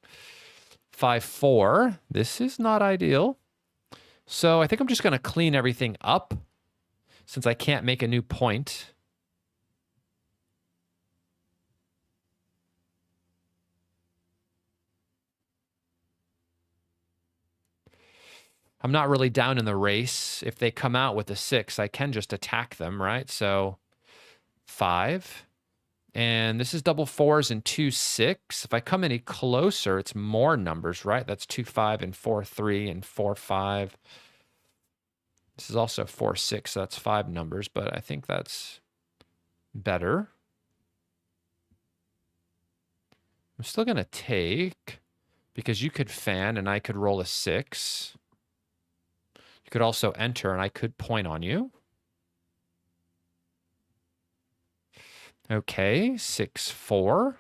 5-4. This is not ideal. So I think I'm just going to clean everything up since I can't make a new point. I'm not really down in the race. If they come out with a 6, I can just attack them, right? So 5. And this is double 4s and 2, 6. If I come any closer, it's more numbers, right? That's 2, 5 and 4, 3 and 4, 5. This is also 4, 6. So that's 5 numbers, but I think that's better. I'm still going to take, because you could fan and I could roll a 6. You could also enter and I could point on you. Okay, 6, 4.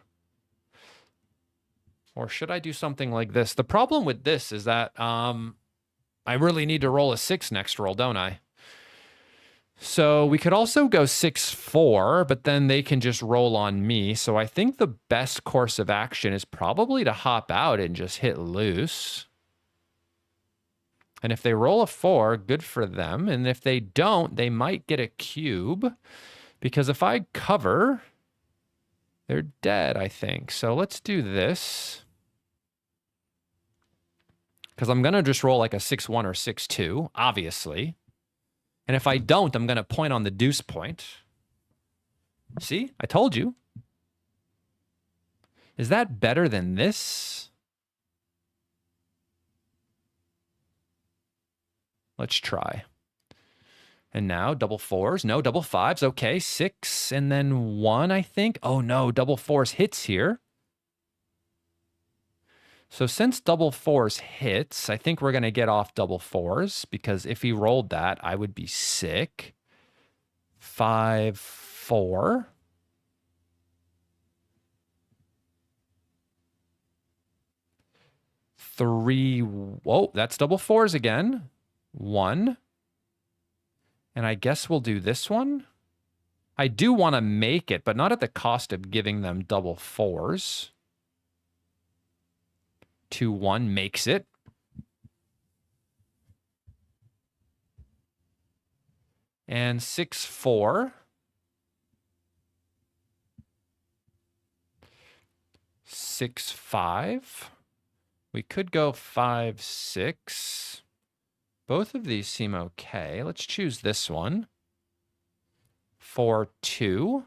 Or should I do something like this? The problem with this is that I really need to roll a 6 next roll, don't I? So we could also go 6, 4, but then they can just roll on me. So I think the best course of action is probably to hop out and just hit loose. And if they roll a 4, good for them. And if they don't, they might get a cube. Because if I cover, they're dead, I think. So let's do this. Because I'm going to just roll like a 6, 1 or 6, 2, obviously. And if I don't, I'm going to point on the deuce point. See? I told you. Is that better than this? Let's try. And now double 4s. No, double 5s. Okay, 6 and then 1, I think. Oh no, double 4s hits here. So since double 4s hits, I think we're going to get off double 4s, because if he rolled that, I would be sick. 5, 4. Three. Whoa, that's double 4s again. 1. And I guess we'll do this one. I do want to make it, but not at the cost of giving them double 4s. 2, 1 makes it. And 6, 4. 6, 5. We could go 5, 6. Both of these seem okay. Let's choose this one. 4, 2.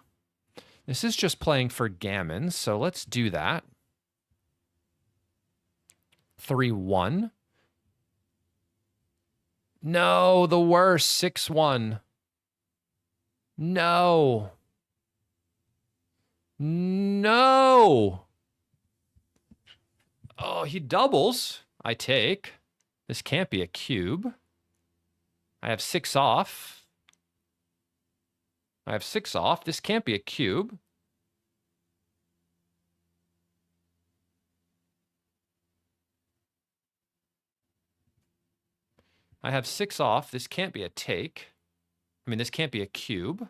This is just playing for gammon, so let's do that. 3, 1. No, the worst. 6, 1. No. No. Oh, he doubles. I take. This can't be a cube. I have 6 off. I have 6 off. This can't be a cube. I have 6 off. This can't be a take. I mean, this can't be a cube.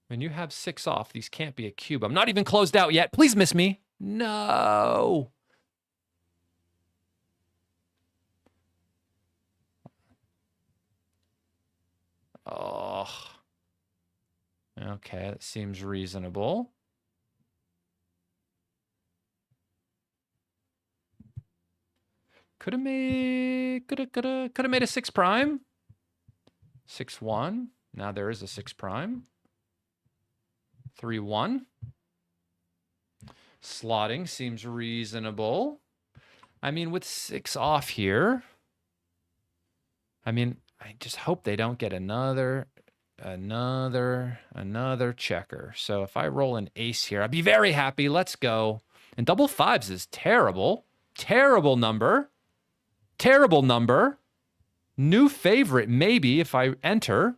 When you have 6 off, these can't be a cube. I'm not even closed out yet. Please miss me. No. Oh. Okay, that seems reasonable. Could have made a 6 prime. 6, 1. Now there is a 6 prime. 3, 1. Slotting seems reasonable. I mean, with 6 off here, I mean, I just hope they don't get another checker. So if I roll an ace here, I'd be very happy. Let's go. And double 5s is terrible. Terrible number. Terrible number. New favorite, maybe, if I enter.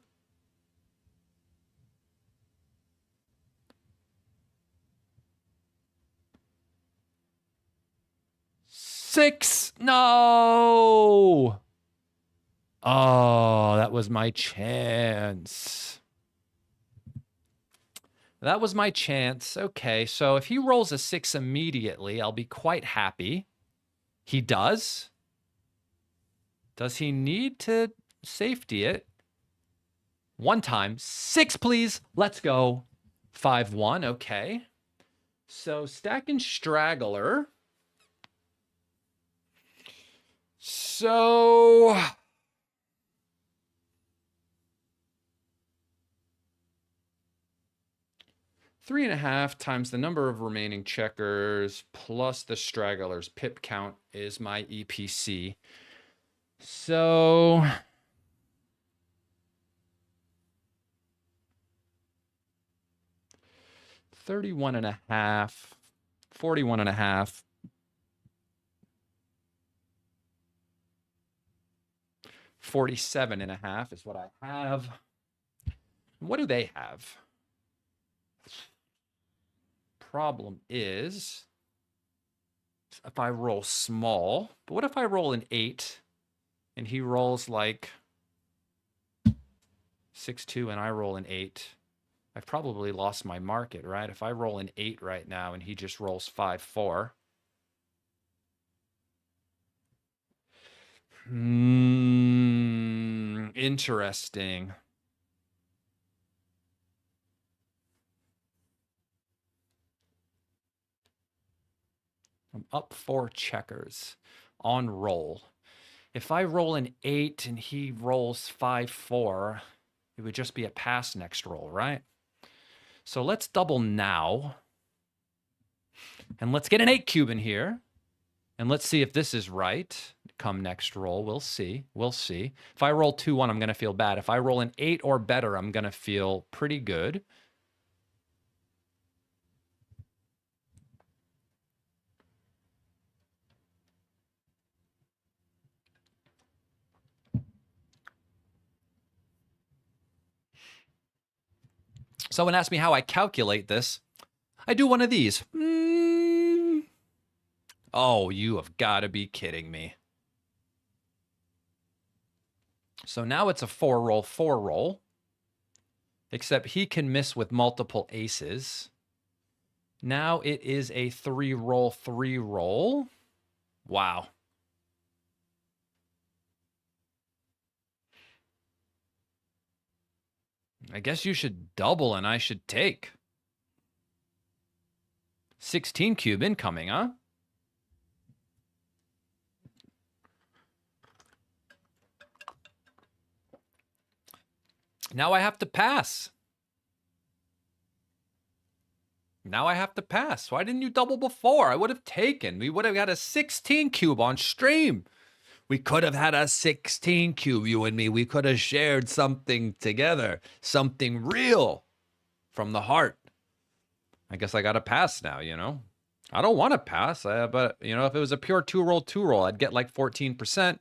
Six. No. Oh, that was my chance. That was my chance. Okay, so if he rolls a 6 immediately, I'll be quite happy. He does. Does he need to safety it? One time. 6, please. Let's go. 5, 1. Okay. So stack and straggler. So 3.5 times the number of remaining checkers plus the stragglers. Pip count is my EPC. So 31.5, 41.5. 47.5 is what I have. What do they have? Problem is, if I roll small, but what if I roll an 8 and he rolls like 6-2 and I roll an 8? I've probably lost my market, right? If I roll an 8 right now and he just rolls 5-4. Interesting. I'm up 4 checkers on roll. If I roll an 8 and he rolls 5-4, it would just be a pass next roll, right? So let's double now. And let's get an 8 cube in here. And let's see if this is right. Come next roll, we'll see. We'll see. If I roll 2-1, I'm going to feel bad. If I roll an 8 or better, I'm going to feel pretty good. Someone asked me how I calculate this. I do one of these. Oh, you have got to be kidding me. So now it's a 4-roll, 4-roll. Except he can miss with multiple aces. Now it is a 3-roll, 3-roll. Wow. I guess you should double and I should take. 16 cube incoming, huh? Now I have to pass. Now I have to pass. Why didn't you double before? I would have taken. We would have got a 16 cube on stream. We could have had a 16 cube, you and me. We could have shared something together. Something real from the heart. I guess I got to pass now, you know. I don't want to pass, but, you know, if it was a pure 2-roll, 2-roll, I'd get like 14%.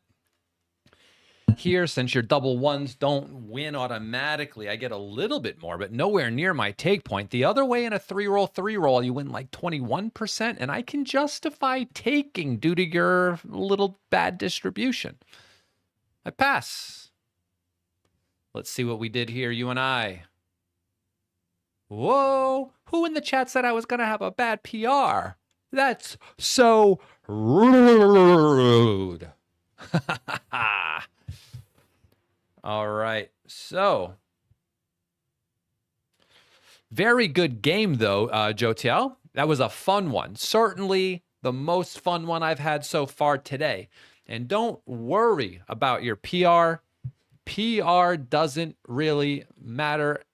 Here, since your double ones don't win automatically, I get a little bit more, but nowhere near my take point. The other way in a 3-roll, 3-roll, you win like 21%, and I can justify taking due to your little bad distribution. I pass. Let's see what we did here, you and I. Whoa, who in the chat said I was going to have a bad PR? That's so rude. All right, so very good game, though, Jotiel. That was a fun one. Certainly the most fun one I've had so far today. And don't worry about your PR. PR doesn't really matter.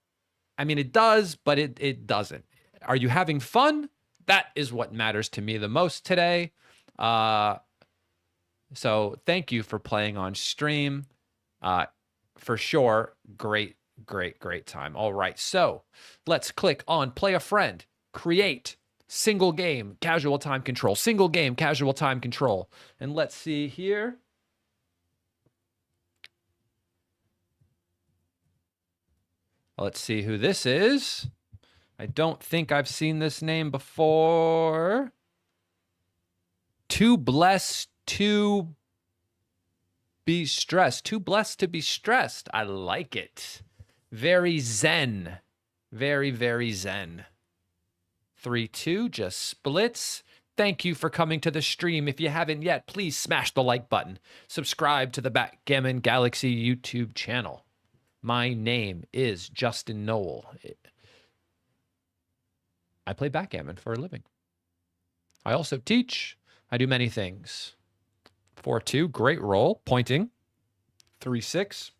I mean, it does, but it doesn't. Are you having fun? That is what matters to me the most today. So thank you for playing on stream. For sure, great time. All right, so let's click on play a friend, create, single game, casual time control, single game, casual time control. And let's see here. Let's see who this is. I don't think I've seen this name before. Too blessed to be stressed. Too blessed to be stressed. I like it. Very zen. Very, very zen. 3-2 just splits. Thank you for coming to the stream. If you haven't yet, please smash the like button. Subscribe to the Backgammon Galaxy YouTube channel. My name is Justin Nowell. I play backgammon for a living. I also teach. I do many things. 4-2, great roll. Pointing. 3-6.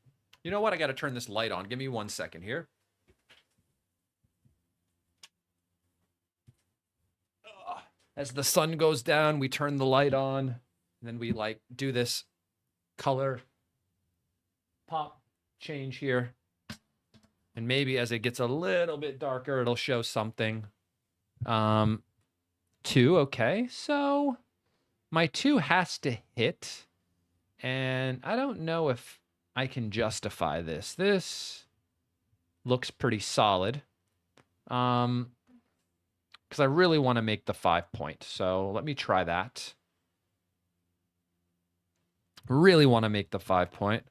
You know what? I got to turn this light on. Give me 1 second here. As the sun goes down, we turn the light on. And then we like do this color pop change here. And maybe as it gets a little bit darker, it'll show something. 2, okay. So my 2 has to hit. And I don't know if I can justify this. This looks pretty solid. Because I really want to make the 5 point. So let me try that. Really want to make the 5 point.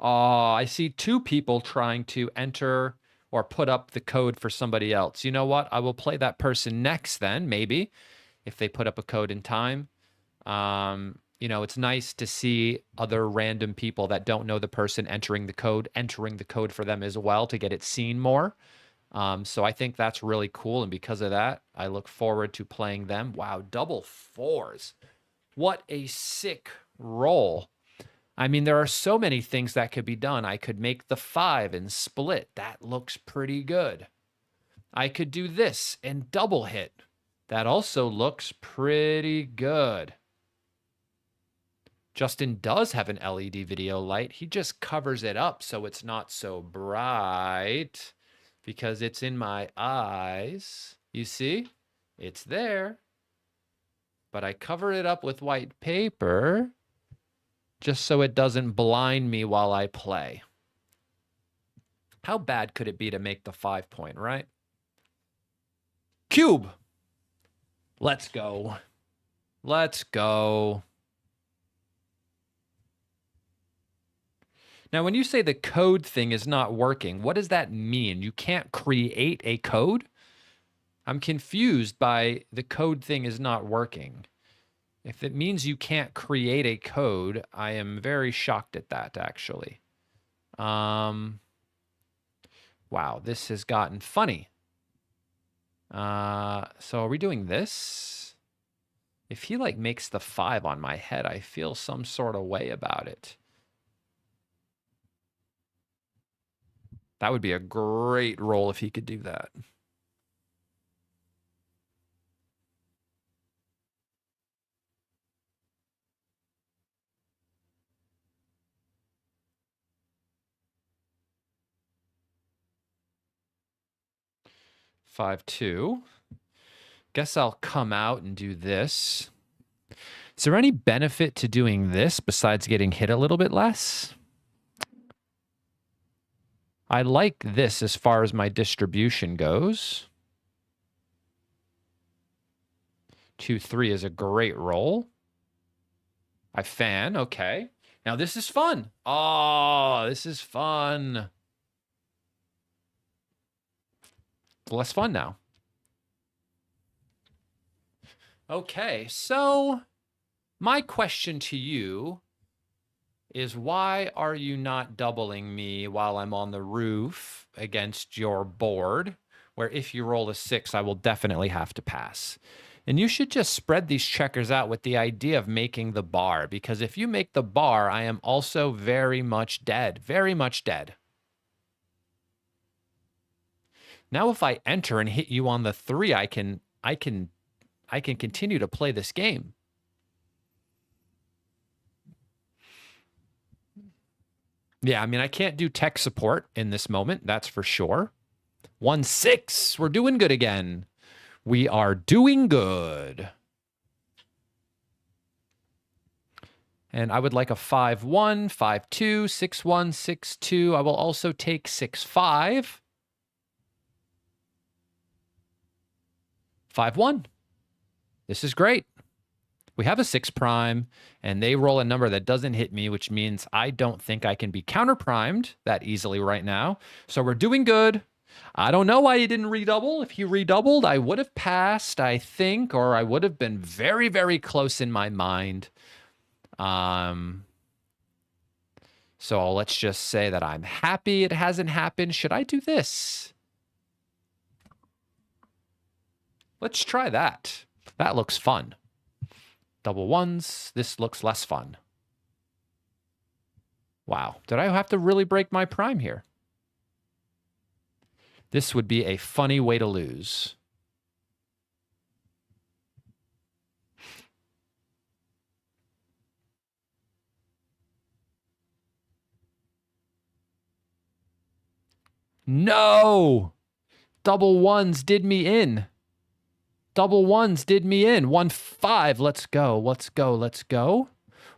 I see 2 people trying to enter or put up the code for somebody else. You know what? I will play that person next then, maybe, if they put up a code in time. You know, it's nice to see other random people that don't know the person entering the code for them as well to get it seen more. So I think that's really cool. And because of that, I look forward to playing them. Wow, double 4s. What a sick roll. I mean, there are so many things that could be done. I could make the 5 and split. That looks pretty good. I could do this and double hit. That also looks pretty good. Justin does have an LED video light. He just covers it up so it's not so bright because it's in my eyes. You see? It's there. But I cover it up with white paper just so it doesn't blind me while I play. How bad could it be to make the 5 point, right? Cube. Let's go. Let's go. Now, when you say the code thing is not working, what does that mean? You can't create a code? I'm confused by the code thing is not working. If it means you can't create a code, I am very shocked at that, actually. Wow, this has gotten funny. So are we doing this? If he like makes the 5 on my head, I feel some sort of way about it. That would be a great roll if he could do that. Five, 2. Guess I'll come out and do this. Is there any benefit to doing this besides getting hit a little bit less? I like this as far as my distribution goes. 2, 3 is a great roll. I fan, okay. Now this is fun. Oh, this is fun. Less fun now. Okay, so my question to you is why are you not doubling me while I'm on the roof against your board, where if you roll a 6, I will definitely have to pass. And you should just spread these checkers out with the idea of making the bar, because if you make the bar, I am also very much dead, very much dead. Now, if I enter and hit you on the 3, I can continue to play this game. Yeah, I mean, I can't do tech support in this moment, that's for sure. 1-6, we're doing good again. We are doing good. And I would like a 5-1, 5-2, 6-1, 6-2. I will also take 6-5. 5-1. This is great. We have a 6 prime, and they roll a number that doesn't hit me, which means I don't think I can be counter-primed that easily right now. So we're doing good. I don't know why he didn't redouble. If he redoubled, I would have passed, I think, or I would have been very, very close in my mind. So let's just say that I'm happy it hasn't happened. Should I do this? Let's try that. That looks fun. Double ones. This looks less fun. Wow. Did I have to really break my prime here? This would be a funny way to lose. No! Double ones did me in. Double ones did me in. 1-5. Let's go. Let's go. Let's go.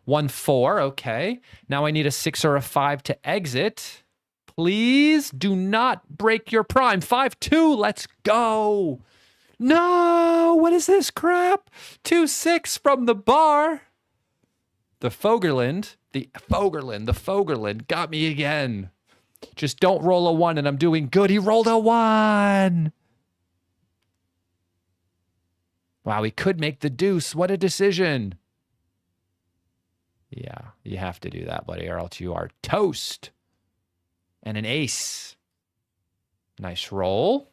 1-4. Okay. Now I need a 6 or a 5 to exit. Please do not break your prime. 5-2. Let's go. No. What is this crap? 2-6 from the bar. The Fogerland got me again. Just don't roll a 1 and I'm doing good. He rolled a 1. Wow, he could make the deuce. What a decision. Yeah, you have to do that, buddy, or else you are toast. And an ace. Nice roll.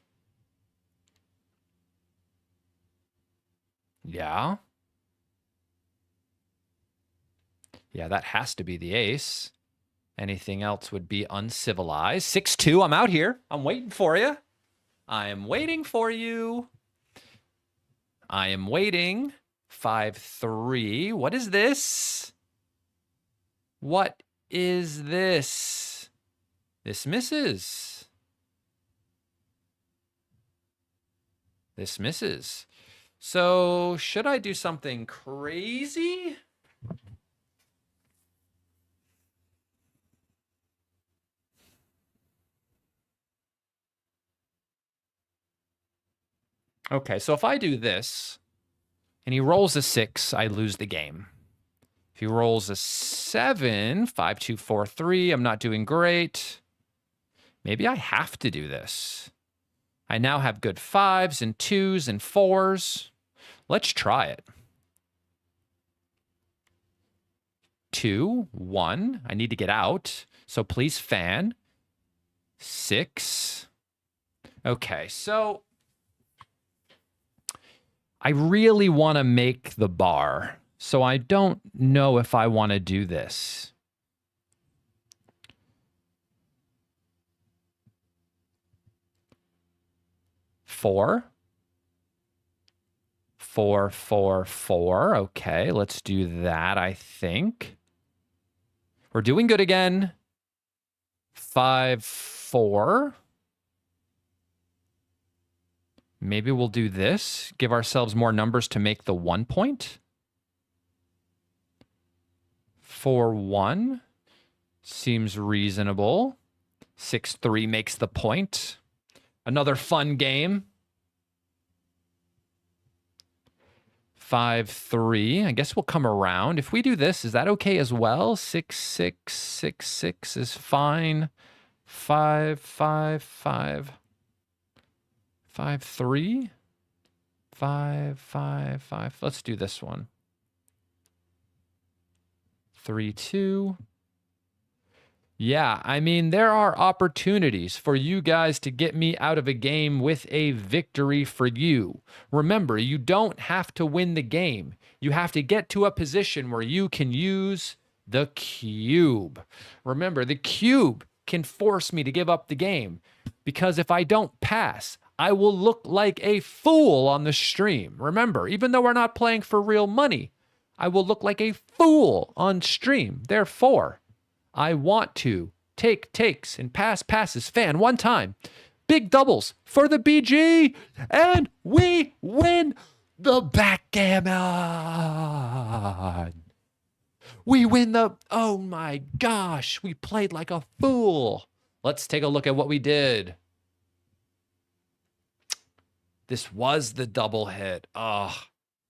Yeah. Yeah, that has to be the ace. Anything else would be uncivilized. 6-2, I'm out here. I'm waiting for you. I am waiting for you. I am waiting. 5-3. What is this? What is this? This misses. This misses. So, should I do something crazy? Okay, so if I do this, and he rolls a 6, I lose the game. If he rolls a 7, 5, 2, 4, 3, I'm not doing great. Maybe I have to do this. I now have good 5s and 2s and 4s. Let's try it. 2, 1. I need to get out, so please fan. 6. Okay, so I really want to make the bar, so I don't know if I want to do this. Four. 4, 4, 4. Okay, let's do that, I think. We're doing good again. 5, 4. Maybe we'll do this. Give ourselves more numbers to make the 1 point. 4, 1. Seems reasonable. 6, 3 makes the point. Another fun game. 5, 3. I guess we'll come around. If we do this, is that okay as well? 6, 6, 6, 6 is fine. 5, 5, 5. 5, 3. 5, 5, 5. Let's do this one. 3, 2. Yeah, I mean, there are opportunities for you guys to get me out of a game with a victory for you. Remember, you don't have to win the game. You have to get to a position where you can use the cube. Remember, the cube can force me to give up the game because if I don't pass, I will look like a fool on the stream. Remember, even though we're not playing for real money, I will look like a fool on stream. Therefore, I want to take takes and pass passes. Fan one time. Big doubles for the BG. And we win the backgammon. We win the... Oh my gosh. We played like a fool. Let's take a look at what we did. This was the double hit. Ugh.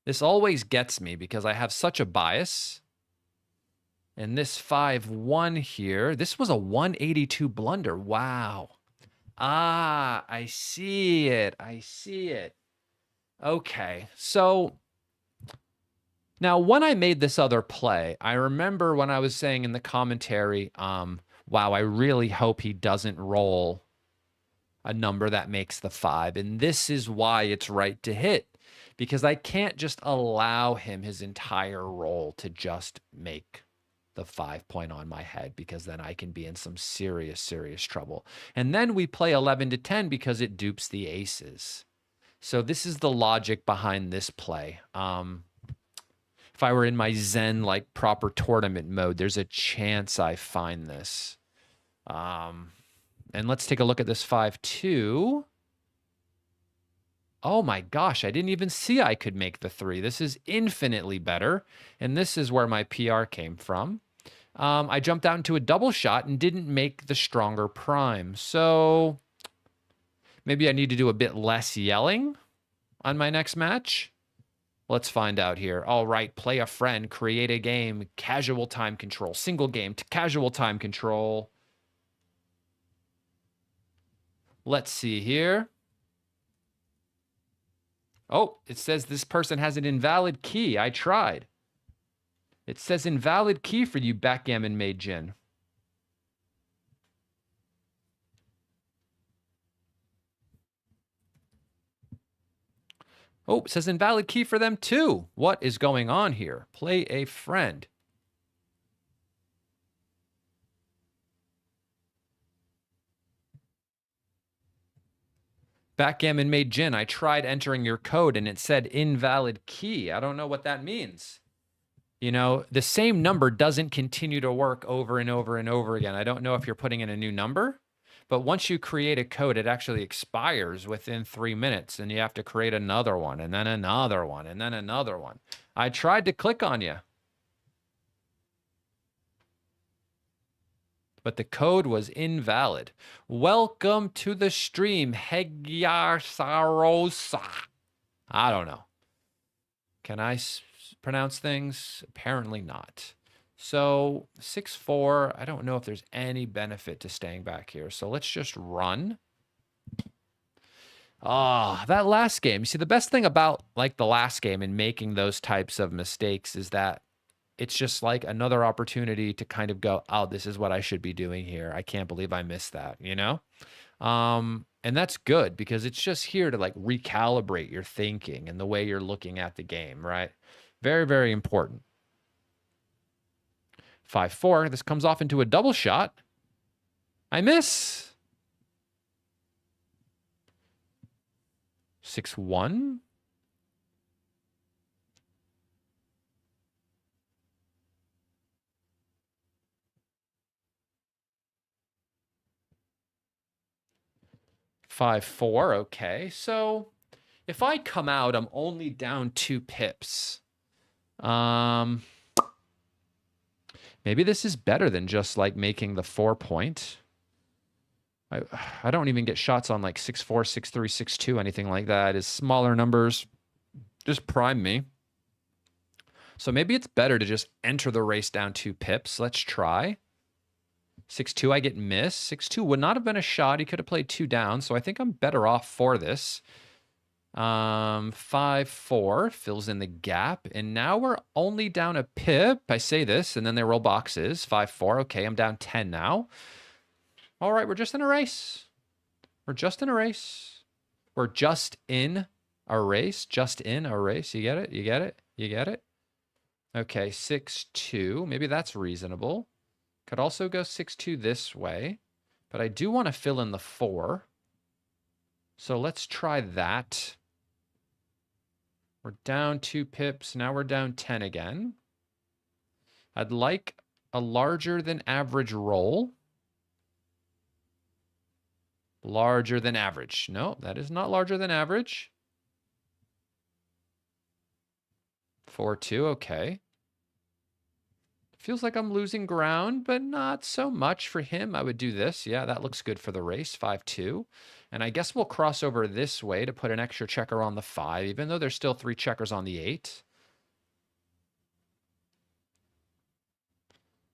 This always gets me because I have such a bias. And this 5-1 here, this was a 182 blunder. Wow. Ah, I see it. I see it. Okay. So now when I made this other play, I remember when I was saying in the commentary, wow, I really hope he doesn't roll a number that makes the 5. And this is why it's right to hit, because I can't just allow him his entire roll to just make the 5 point on my head, because then I can be in some serious, serious trouble. And then we play 11 to 10 because it dupes the aces. So this is the logic behind this play. If I were in my Zen, like proper tournament mode, there's a chance I find this. And let's take a look at this 5-2. Oh my gosh, I didn't even see I could make the 3. This is infinitely better. And this is where my PR came from. I jumped out into a double shot and didn't make the stronger prime. So maybe I need to do a bit less yelling on my next match. Let's find out here. All right, play a friend, create a game, casual time control, single game to casual time control. Let's see here. Oh, it says this person has an invalid key. I tried. It says invalid key for you, Backgammon Made Gin. Oh, it says invalid key for them too. What is going on here? Play a friend. Backgammon Made Gin. I tried entering your code and it said invalid key. I don't know what that means. You know, the same number doesn't continue to work over and over and over again. I don't know if you're putting in a new number, but once you create a code, it actually expires within 3 minutes and you have to create another one and then another one and then another one. I tried to click on you, but the code was invalid. Welcome to the stream, Hegyasarosa. I don't know. Can I pronounce things? Apparently not. So 6-4, I don't know if there's any benefit to staying back here. So let's just run. That last game. You see, the best thing about like the last game and making those types of mistakes is that it's just like another opportunity to kind of go, oh, this is what I should be doing here. I can't believe I missed that, you know? And that's good because it's just here to like recalibrate your thinking and the way you're looking at the game, right? Very, very important. 5-4. This comes off into a double shot. I miss. 6-1. Five, 4. Okay. So if I come out, I'm only down 2 pips. Maybe this is better than just like making the 4 point. I don't even get shots on like 6-4, 6-3, 6-2, anything like that. Is smaller numbers just prime me. So maybe it's better to just enter the race down 2 pips. Let's try. 6-2, I get missed. 6-2 would not have been a shot. He could have played 2 down, so I think I'm better off for this. 5-4 fills in the gap, and now we're only down a pip. I say this, and then they roll boxes. 5-4. Okay, I'm down 10 now. All right, we're just in a race. We're just in a race. We're just in a race. Just in a race. You get it? You get it? You get it? Okay, 6-2. Maybe that's reasonable. Could also go 6-2 this way, but I do want to fill in the 4. So let's try that. We're down 2 pips. Now we're down 10 again. I'd like a larger than average roll. Larger than average. No, that is not larger than average. 4-2, okay. Feels like I'm losing ground, but not so much for him. I would do this. Yeah, that looks good for the race. 5-2. And I guess we'll cross over this way to put an extra checker on the 5, even though there's still 3 checkers on the 8.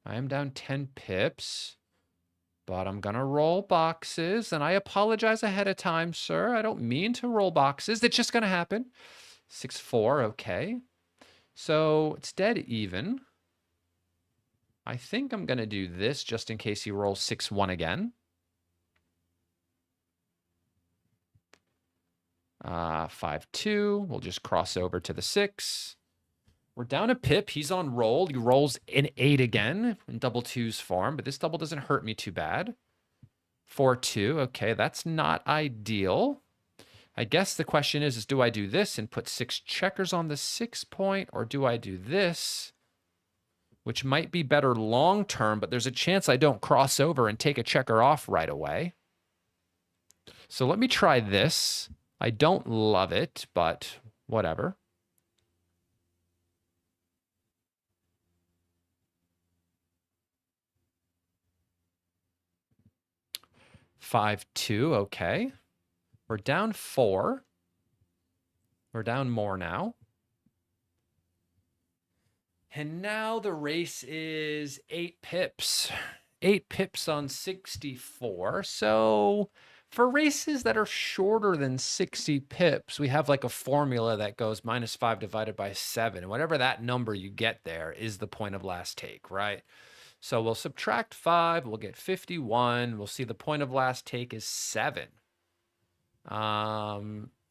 I am down 10 pips, but I'm going to roll boxes. And I apologize ahead of time, sir. I don't mean to roll boxes. It's just going to happen. 6-4, okay. So it's dead even. I think I'm going to do this just in case he rolls 6-1 again. 5-2. We'll just cross over to the 6. We're down a pip. He's on roll. He rolls an 8 again in double twos form, but this double doesn't hurt me too bad. 4-2. Okay, that's not ideal. I guess the question is do I do this and put 6 checkers on the 6 point, or do I do this, which might be better long term, but there's a chance I don't cross over and take a checker off right away. So let me try this. I don't love it, but whatever. Five, 2, okay. We're down 4. We're down more now. And now the race is 8 pips. 8 pips on 64. So for races that are shorter than 60 pips, we have like a formula that goes -5 divided by 7. And whatever that number you get there is the point of last take, right? So we'll subtract 5. We'll get 51. We'll see the point of last take is 7.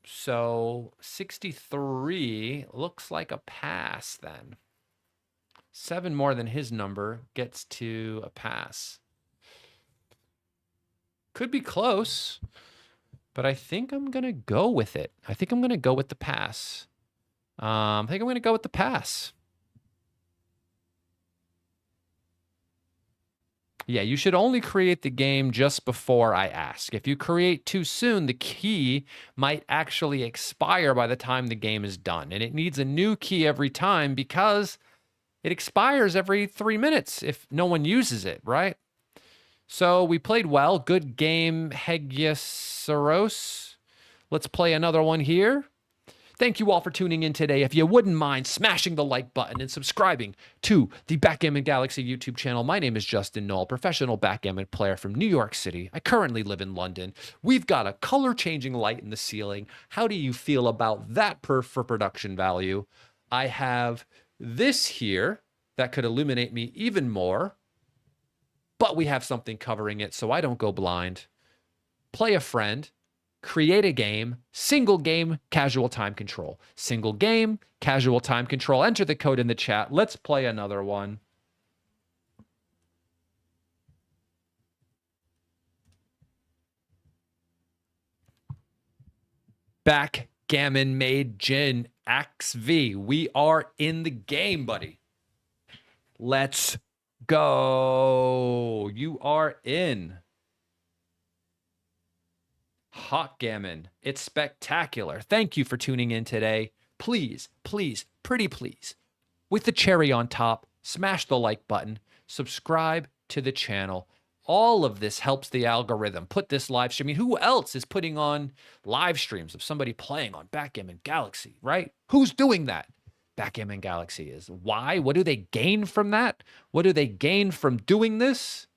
So 63 looks like a pass then. 7 more than his number gets to a pass. Could be close, but I think I'm going to go with it. I think I'm going to go with the pass. I think I'm going to go with the pass. Yeah, you should only create the game just before I ask. If you create too soon, the key might actually expire by the time the game is done. And it needs a new key every time because it expires every 3 minutes if no one uses it, right? So we played well. Good game, Hegyesaros. Let's play another one here. Thank you all for tuning in today. If you wouldn't mind smashing the like button and subscribing to the Backgammon Galaxy YouTube channel. My name is Justin Nowell, professional backgammon player from New York City. I currently live in London. We've got a color-changing light in the ceiling. How do you feel about that for production value? I have this here that could illuminate me even more, but we have something covering it so I don't go blind. Play a friend. Create a game, single game, casual time control. Single game, casual time control. Enter the code in the chat. Let's play another one. Backgammon made gin. XV. We are in the game, buddy. Let's go. You are in. Hot gammon. It's spectacular. Thank you for tuning in today. Please, please, pretty please, with the cherry on top, smash the like button, subscribe to the channel. All of this helps the algorithm put this live stream. I mean, who else is putting on live streams of somebody playing on Backgammon Galaxy, right? Who's doing that? Backgammon Galaxy is. Why? What do they gain from that? What do they gain from doing this?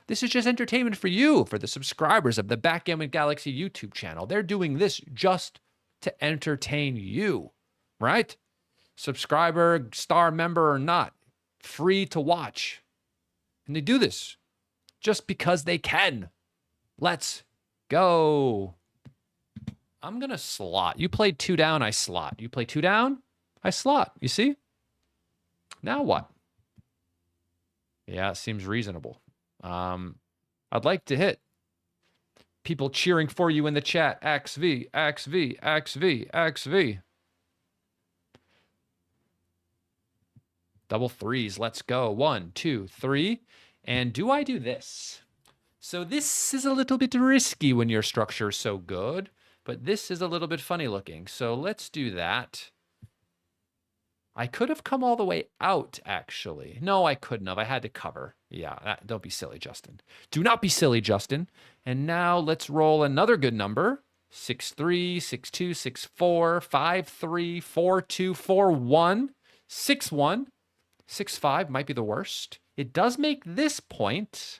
This is just entertainment for you, for the subscribers of the Backgammon Galaxy YouTube channel. They're doing this just to entertain you, right? Subscriber, star member or not, free to watch. And they do this just because they can. Let's go. I'm going to slot. You played 2 down, I slot. You play 2 down, I slot. You see? Now what? Yeah, it seems reasonable. I'd like to hit. People cheering for you in the chat. XV, XV, XV, XV. Double threes. Let's go. 1, 2, 3. And do I do this? So this is a little bit risky when your structure is so good, but this is a little bit funny looking. So let's do that. I could have come all the way out, actually. No, I couldn't have. I had to cover. Yeah, don't be silly, Justin. Do not be silly, Justin. And now let's roll another good number. 6-3, 6-2, 6-4, 5-3, 4-2, 4-1, 6-1, 6-5 might be the worst. It does make this point,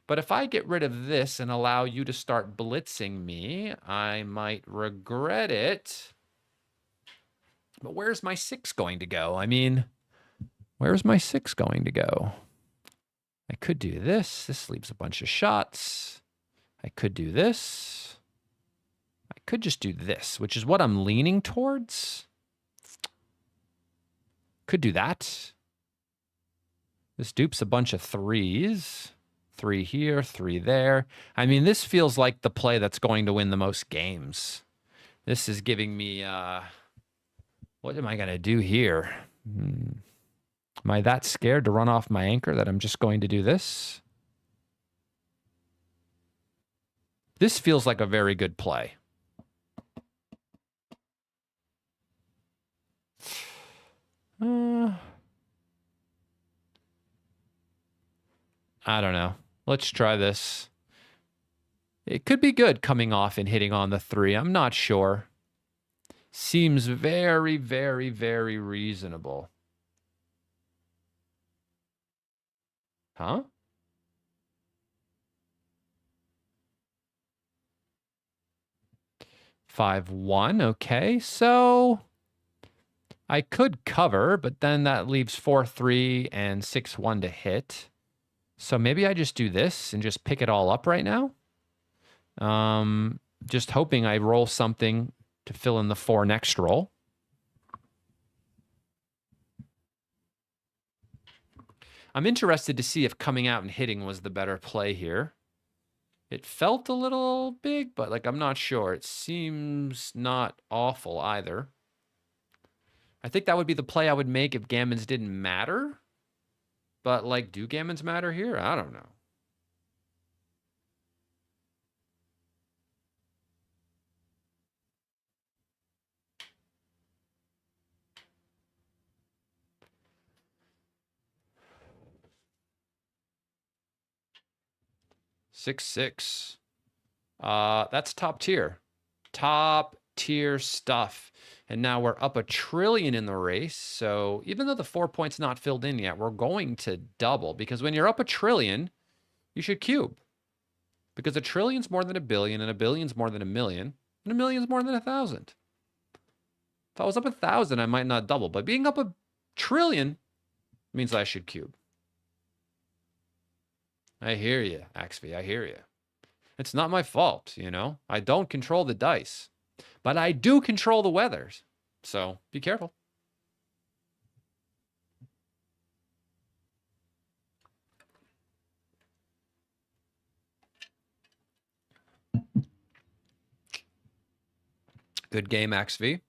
but if I get rid of this and allow you to start blitzing me, I might regret it. But where's my 6 going to go? I mean, where's my 6 going to go? I could do this. This leaves a bunch of shots. I could do this. I could just do this, which is what I'm leaning towards. Could do that. This dupes a bunch of threes. 3 here, 3 there. I mean, this feels like the play that's going to win the most games. This is giving me, what am I going to do here? Am I that scared to run off my anchor that I'm just going to do this? This feels like a very good play. I don't know. Let's try this. It could be good coming off and hitting on the 3. I'm not sure. Seems very, very, very reasonable. Huh? Five, 1. Okay, so I could cover, but then that leaves 4, 3 and 6, 1 to hit. So maybe I just do this and just pick it all up right now. Just hoping I roll something to fill in the 4 next roll. I'm interested to see if coming out and hitting was the better play here. It felt a little big, but like I'm not sure. It seems not awful either. I think that would be the play I would make if gammons didn't matter. But like, do gammons matter here? I don't know. Six, 6. That's top tier. Top tier stuff. And now we're up 1 trillion in the race. So even though the 4 points not filled in yet, we're going to double. Because when you're up 1 trillion, you should cube. Because 1 trillion's more than 1 billion, and 1 billion's more than 1 million, and 1 million's more than 1,000. If I was up 1,000, I might not double. But being up 1 trillion means I should cube. I hear you, Axv. I hear you. It's not my fault, you know? I don't control the dice. But I do control the weathers. So be careful. Good game, Axv.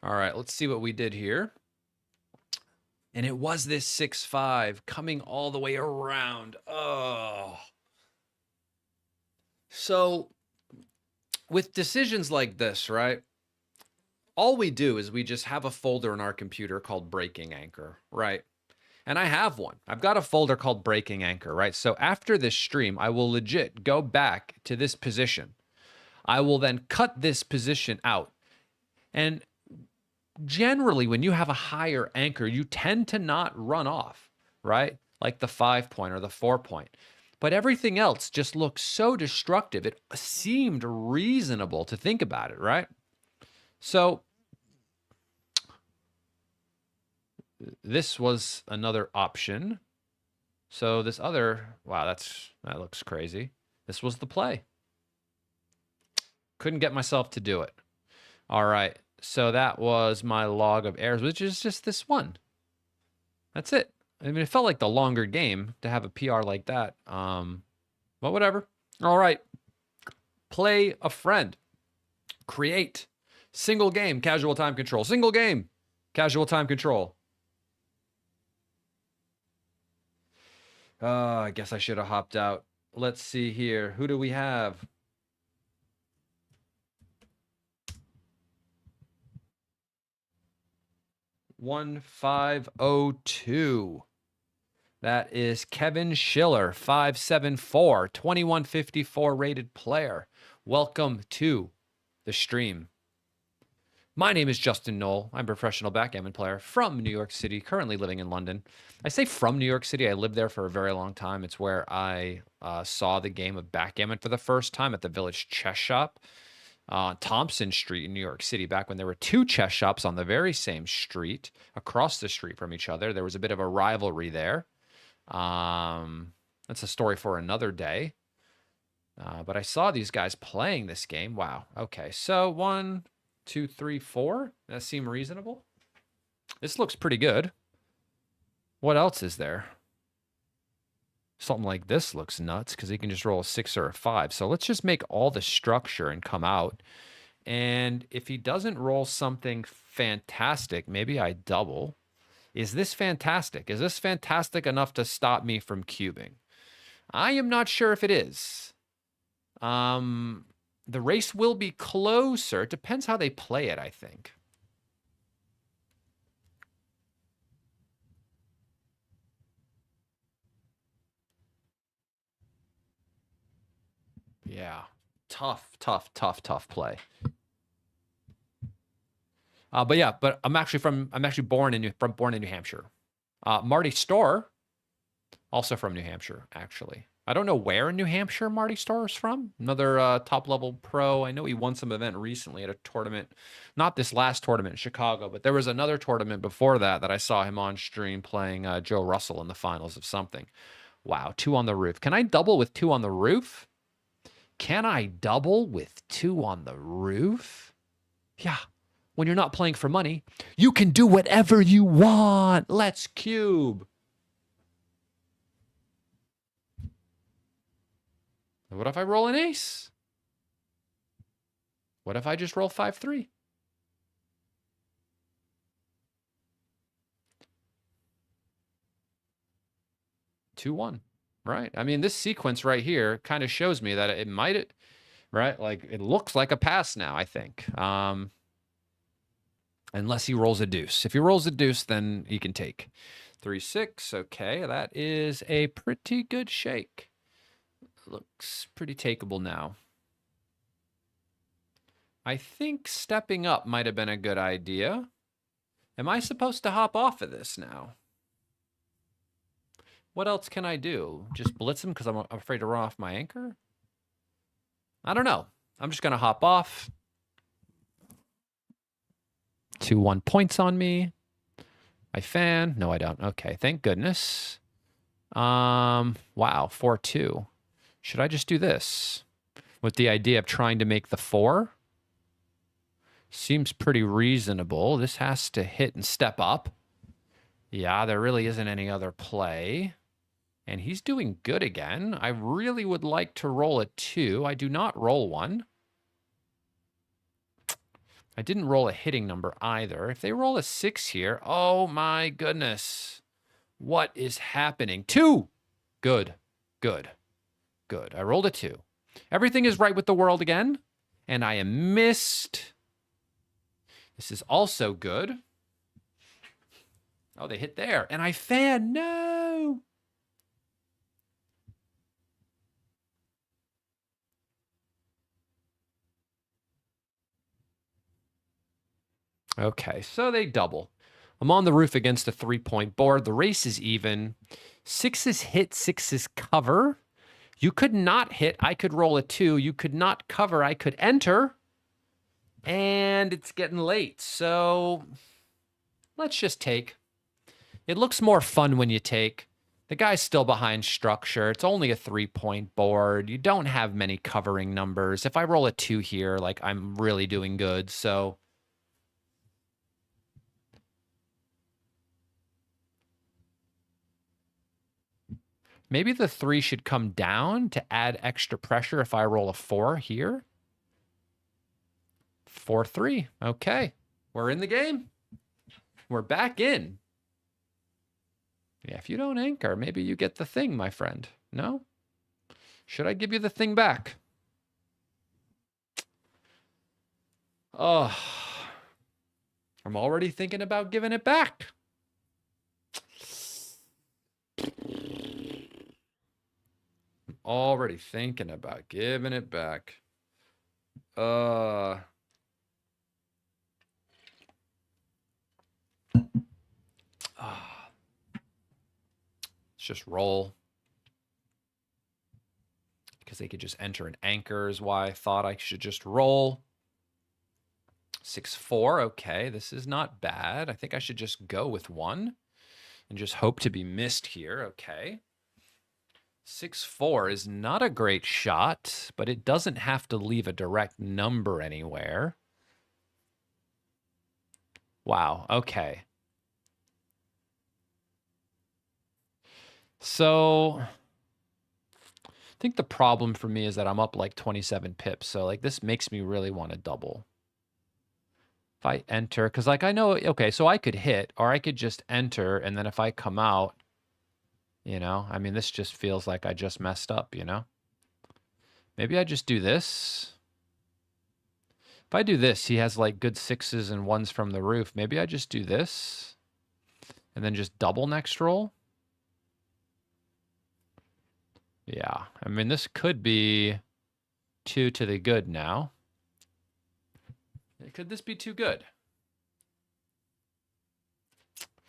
All right, let's see what we did here. And it was this 6-5 coming all the way around. Oh. So with decisions like this, right? All we do is we just have a folder in our computer called Breaking Anchor, right? And I have one. I've got a folder called Breaking Anchor, right? So after this stream, I will legit go back to this position. I will then cut this position out. And generally, when you have a higher anchor, you tend to not run off, right? Like the 5 point or the 4 point. But everything else just looks so destructive. It seemed reasonable to think about it, right? So this was another option. So this other, wow, that looks crazy. This was the play. Couldn't get myself to do it. All right. So that was my log of errors, which is just this one. That's it. I mean, it felt like the longer game to have a PR like that. But whatever. All right. Play a friend. Create. Single game, casual time control. Single game, casual time control. I guess I should have hopped out. Let's see here. Who do we have? $1,502. That is Kevin Schiller, 574, 2154 rated player. Welcome to the stream. My name is Justin Nowell. I'm a professional backgammon player from New York City, currently living in London. I say from New York City. I lived there for a very long time. It's where I saw the game of backgammon for the first time at the Village Chess Shop on Thompson Street in New York City, back when there were 2 chess shops on the very same street, across the street from each other. There was a bit of a rivalry there. That's a story for another day. But I saw these guys playing this game. Wow. Okay. So 1, 2, 3, 4. That seemed reasonable. This looks pretty good. What else is there? Something like this looks nuts because he can just roll a 6 or a 5. So let's just make all the structure and come out. And if he doesn't roll something fantastic, maybe I double. Is this fantastic? Is this fantastic enough to stop me from cubing? I am not sure if it is. The race will be closer. It depends how they play it, I think. Yeah. Tough play. But yeah, but I'm actually born in New Hampshire. Marty Storr, also from New Hampshire, actually. I don't know where in New Hampshire Marty Storr is from. Another top level pro. I know he won some event recently at a tournament. Not this last tournament in Chicago, but there was another tournament before that I saw him on stream playing Joe Russell in the finals of something. Wow, 2 on the roof. Can I double with 2 on the roof? Can I double with 2 on the roof? Yeah. When you're not playing for money, you can do whatever you want. Let's cube. What if I roll an ace? What if I just roll 5-3? Two, 1. Right. I mean, this sequence right here kind of shows me that it might, right? Like it looks like a pass now, I think. Unless he rolls a deuce. If he rolls a deuce, then he can take 3-6. Okay, that is a pretty good shake. Looks pretty takeable now. I think stepping up might have been a good idea. Am I supposed to hop off of this now? What else can I do? Just blitz him because I'm afraid to run off my anchor? I don't know. I'm just going to hop off. 2-1 points on me. I fan. No, I don't. Okay, thank goodness. Wow, 4-2. Should I just do this? With the idea of trying to make the 4? Seems pretty reasonable. This has to hit and step up. Yeah, there really isn't any other play. And he's doing good again. I really would like to roll a 2. I do not roll 1. I didn't roll a hitting number either. If they roll a 6 here, oh my goodness. What is happening? 2! Good. I rolled a 2. Everything is right with the world again. And I am missed. This is also good. Oh, they hit there. And I fan. No! Okay, so they double. I'm on the roof against a 3-point board. The race is even. 6s hit, 6s cover. You could not hit. I could roll a 2. You could not cover. I could enter. And it's getting late. So let's just take. It looks more fun when you take. The guy's still behind structure. It's only a 3-point board. You don't have many covering numbers. If I roll a 2 here, like I'm really doing good. So maybe the 3 should come down to add extra pressure if I roll a 4 here. 4-3. Okay. We're in the game. We're back in. Yeah, if you don't anchor, maybe you get the thing, my friend. No? Should I give you the thing back? Oh, I'm already thinking about giving it back. I'm already thinking about giving it back. Let's just roll. Because they could just enter an anchor is why I thought I should just roll. 6-4. Okay, this is not bad. I think I should just go with 1 and just hope to be missed here. Okay. 6-4 is not a great shot, but it doesn't have to leave a direct number anywhere. Wow, okay. So I think the problem for me is that I'm up like 27 pips. So like this makes me really want to double. If I enter, because like I know, okay, so I could hit or I could just enter. And then if I come out, you know, I mean, this just feels like I just messed up, you know? Maybe I just do this. If I do this, he has like good 6s and 1s from the roof. Maybe I just do this and then just double next roll. Yeah, I mean, this could be 2 to the good now. Could this be too good?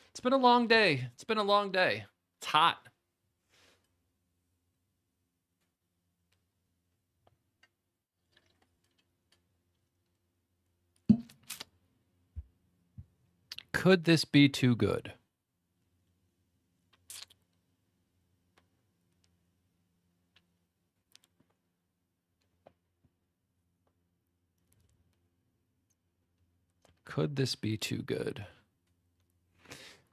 It's been a long day. It's been a long day. It's hot. Could this be too good? Could this be too good?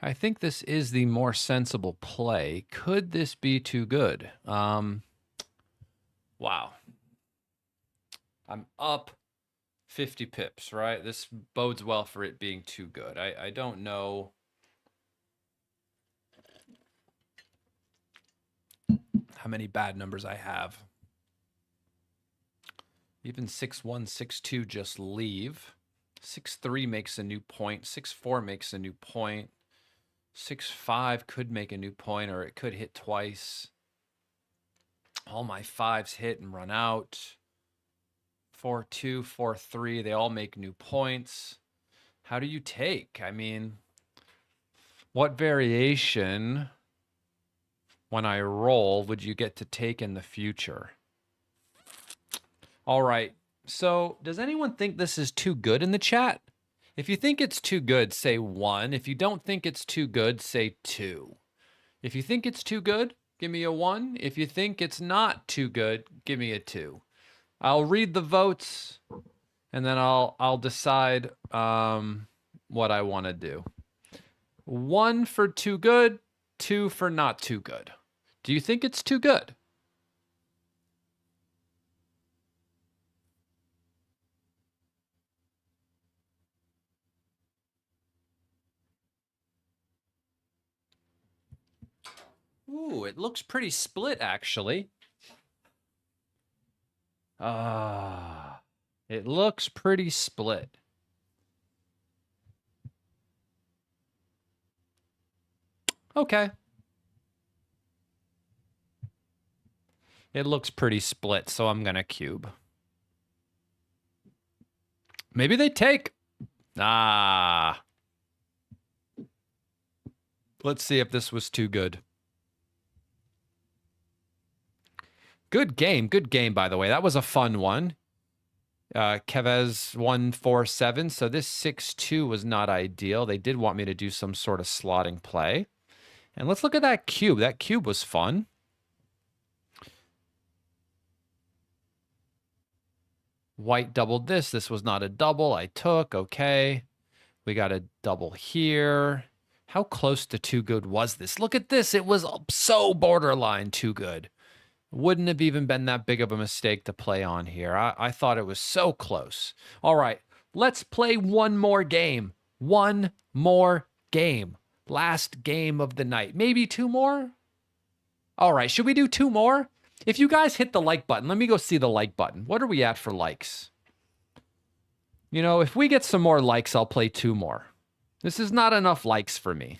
I think this is the more sensible play. Could this be too good? Wow. I'm up 50 pips, right? This bodes well for it being too good. I don't know how many bad numbers I have. Even 6-1, 6-2 just leave. 6-3 makes a new point. 6-4 makes a new point. 6-5 could make a new point, or it could hit twice. All my 5s hit and run out. 4-2, 4-3, they all make new points. How do you take? I mean, what variation when I roll would you get to take in the future? All right. So does anyone think this is too good in the chat? If you think it's too good, say 1. If you don't think it's too good, say 2. If you think it's too good, give me a 1. If you think it's not too good, give me a 2. I'll read the votes and then I'll decide what I want to do. 1 for too good, 2 for not too good. Do you think it's too good? Ooh, it looks pretty split, actually. It looks pretty split. Okay. It looks pretty split, so I'm going to cube. Maybe they take. Let's see if this was too good. Good game, by the way. That was a fun one. Kevez 1-4-7. So this 6-2 was not ideal. They did want me to do some sort of slotting play. And let's look at that cube. That cube was fun. White doubled this. This was not a double. I took. Okay. We got a double here. How close to too good was this? Look at this. It was so borderline too good. Wouldn't have even been that big of a mistake to play on here. I thought it was so close. All right, let's play one more game. One more game. Last game of the night. Maybe 2 more? All right, should we do 2 more? If you guys hit the like button, let me go see the like button. What are we at for likes? You know, if we get some more likes, I'll play 2 more. This is not enough likes for me.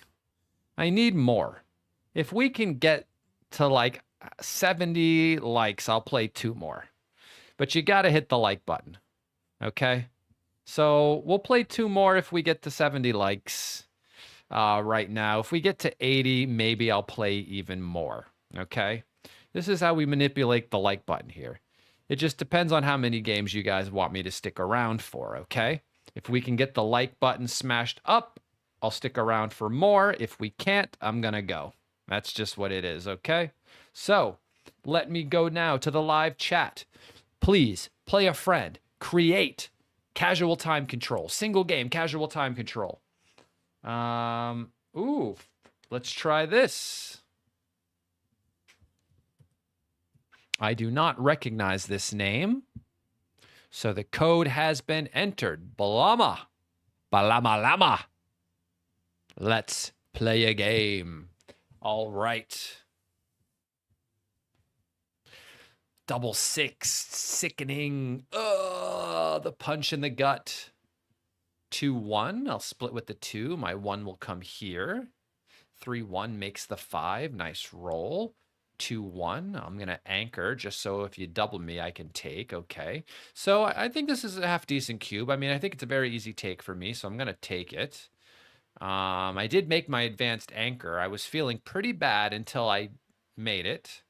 I need more. If we can get to like 70 likes, I'll play 2 more. But you got to hit the like button. Okay? So we'll play 2 more if we get to 70 likes right now. If we get to 80, maybe I'll play even more. Okay? This is how we manipulate the like button here. It just depends on how many games you guys want me to stick around for, okay? If we can get the like button smashed up, I'll stick around for more. If we can't, I'm going to go. That's just what it is, okay? So, Let me go now to the live chat. Please play a friend. Create casual time control. Single game casual time control. Ooh, let's try this. I do not recognize this name. So the code has been entered. Balama. Balama lama. Let's play a game. All right. Double six. Sickening. The punch in the gut. 2-1. I'll split with the 2. My 1 will come here. 3-1 makes the 5. Nice roll. 2-1. I'm going to anchor just so if you double me, I can take. Okay. So I think this is a half decent cube. I mean, I think it's a very easy take for me, so I'm going to take it. I did make my advanced anchor. I was feeling pretty bad until I made it.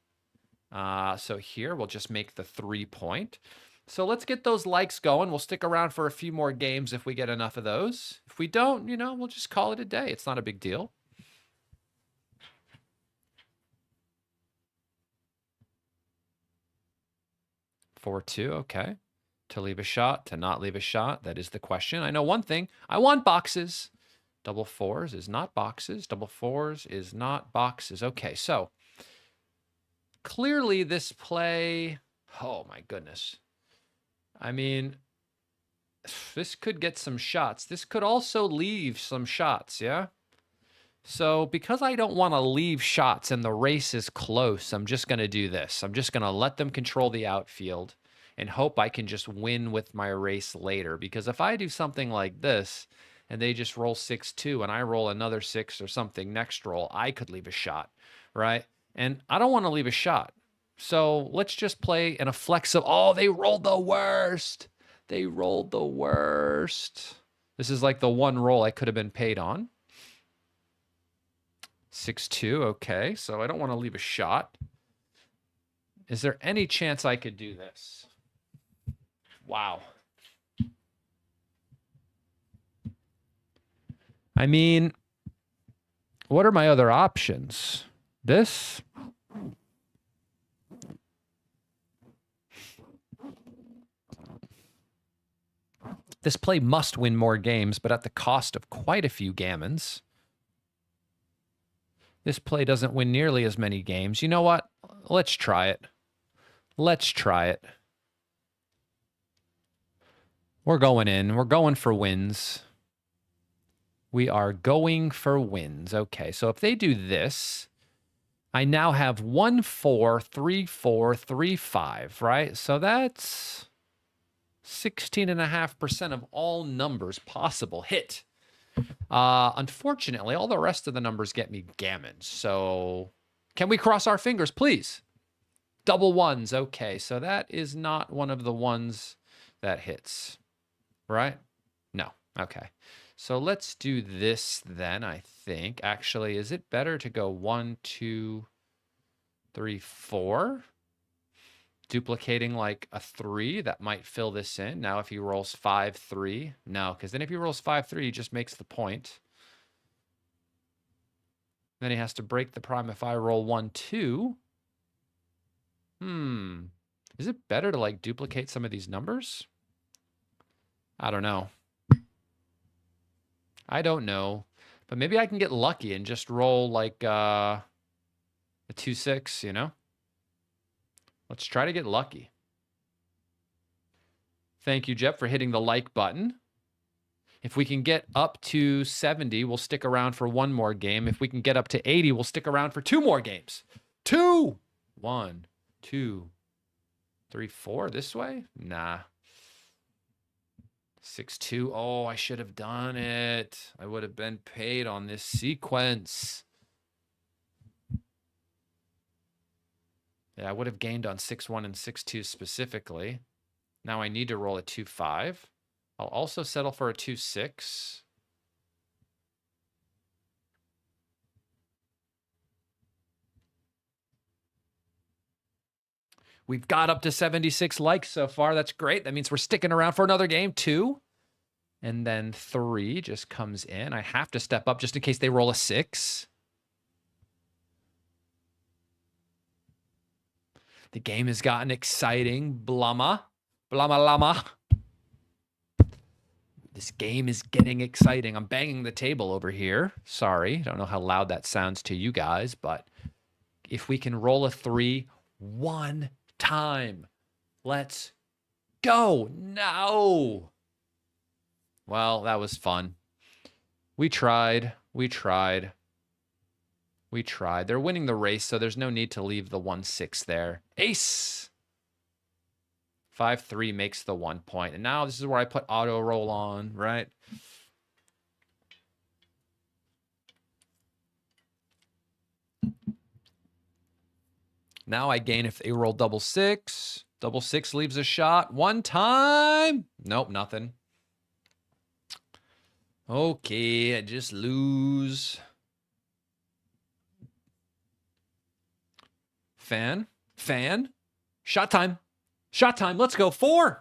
So here we'll just make the 3-point. So let's get those likes going. We'll stick around for a few more games if we get enough of those. If we don't, you know, we'll just call it a day. It's not a big deal. Four, 2, okay. To leave a shot, to not leave a shot, that is the question. I know one thing, I want boxes. Double 4s is not boxes. Double 4s is not boxes. Okay, so clearly this play, oh my goodness. I mean, this could get some shots. This could also leave some shots, yeah? So because I don't want to leave shots and the race is close, I'm just going to do this. I'm just going to let them control the outfield and hope I can just win with my race later. Because if I do something like this and they just roll 6-2 and I roll another 6 or something next roll, I could leave a shot, right? And I don't want to leave a shot. So let's just play in a flexible. Oh, they rolled the worst. They rolled the worst. This is like the one roll I could have been paid on. 6-2, okay. So I don't want to leave a shot. Is there any chance I could do this? Wow. I mean, what are my other options? This? This play must win more games, but at the cost of quite a few gammons. This play doesn't win nearly as many games. You know what? Let's try it. Let's try it. We're going in. We're going for wins. We are going for wins. Okay, so if they do this, I now have 1-4, 3-4, 3-5, right? So that's 16.5% of all numbers possible hit. Unfortunately, all the rest of the numbers get me gammons. So can we cross our fingers, please? Double 1s. Okay, so that is not one of the ones that hits, right? No. Okay. So let's do this then, I think. Actually, is it better to go 1, 2, 3, 4? Duplicating like a 3, that might fill this in. Now if he rolls 5-3, no, because then if he rolls 5-3, he just makes the point. Then he has to break the prime if I roll 1-2. Is it better to like duplicate some of these numbers? I don't know. I don't know. But maybe I can get lucky and just roll like a 2-6, you know? Let's try to get lucky. Thank you, Jeff, for hitting the like button. If we can get up to 70, we'll stick around for one more game. If we can get up to 80, we'll stick around for 2 more games. 2! 1, 2, 3, 4 this way? Nah. 6-2. Oh, I should have done it. I would have been paid on this sequence. Yeah, I would have gained on 6-1 and 6-2 specifically. Now I need to roll a 2-5. I'll also settle for a 2-6. We've got up to 76 likes so far. That's great. That means we're sticking around for another game. 2. And then 3 just comes in. I have to step up just in case they roll a 6. The game has gotten exciting. Blama. Blama lama. This game is getting exciting. I'm banging the table over here. Sorry. Don't know how loud that sounds to you guys, but if we can roll a 3 one time, let's go. No. Well, that was fun. We tried. We tried. We tried. They're winning the race, so there's no need to leave the 1-6 there. Ace. 5-3 makes the 1 point. And now this is where I put auto roll on, right? Now I gain if they roll double 6. Double 6 leaves a shot. One time. Nope, nothing. Okay, I just lose. Fan. Shot time. Shot time. Let's go. 4.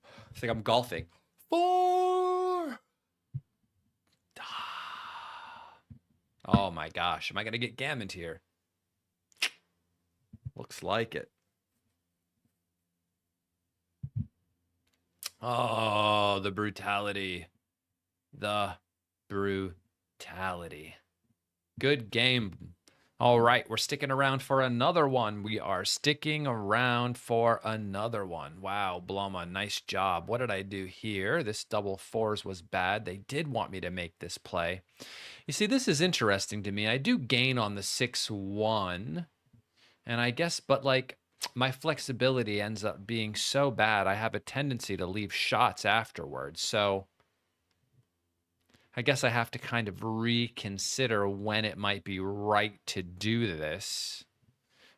I think I'm golfing. 4. Oh my gosh. Am I going to get gammoned here? Looks like it. Oh, the brutality. The brutality. Good game. All right, we're sticking around for another one. We are sticking around for another one. Wow, Bloma, nice job. What did I do here? This double 4s was bad. They did want me to make this play. You see, this is interesting to me. I do gain on the 6-1. And I guess, but like, my flexibility ends up being so bad, I have a tendency to leave shots afterwards. So I guess I have to kind of reconsider when it might be right to do this.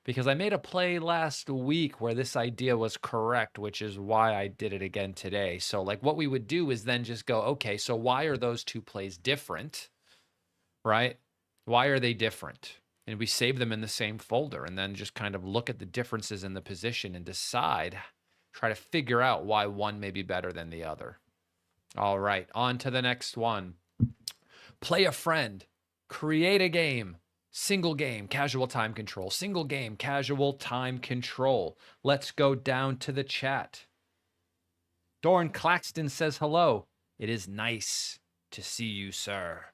Because I made a play last week where this idea was correct, which is why I did it again today. So like what we would do is then just go, okay, so why are those two plays different, right? Why are they different? And we save them in the same folder and then just kind of look at the differences in the position and decide, try to figure out why one may be better than the other. All right, on to the next one. Play a friend, create a game, single game, casual time control, single game, casual time control. Let's go down to the chat. Doran Claxton says hello. It is nice to see you, sir.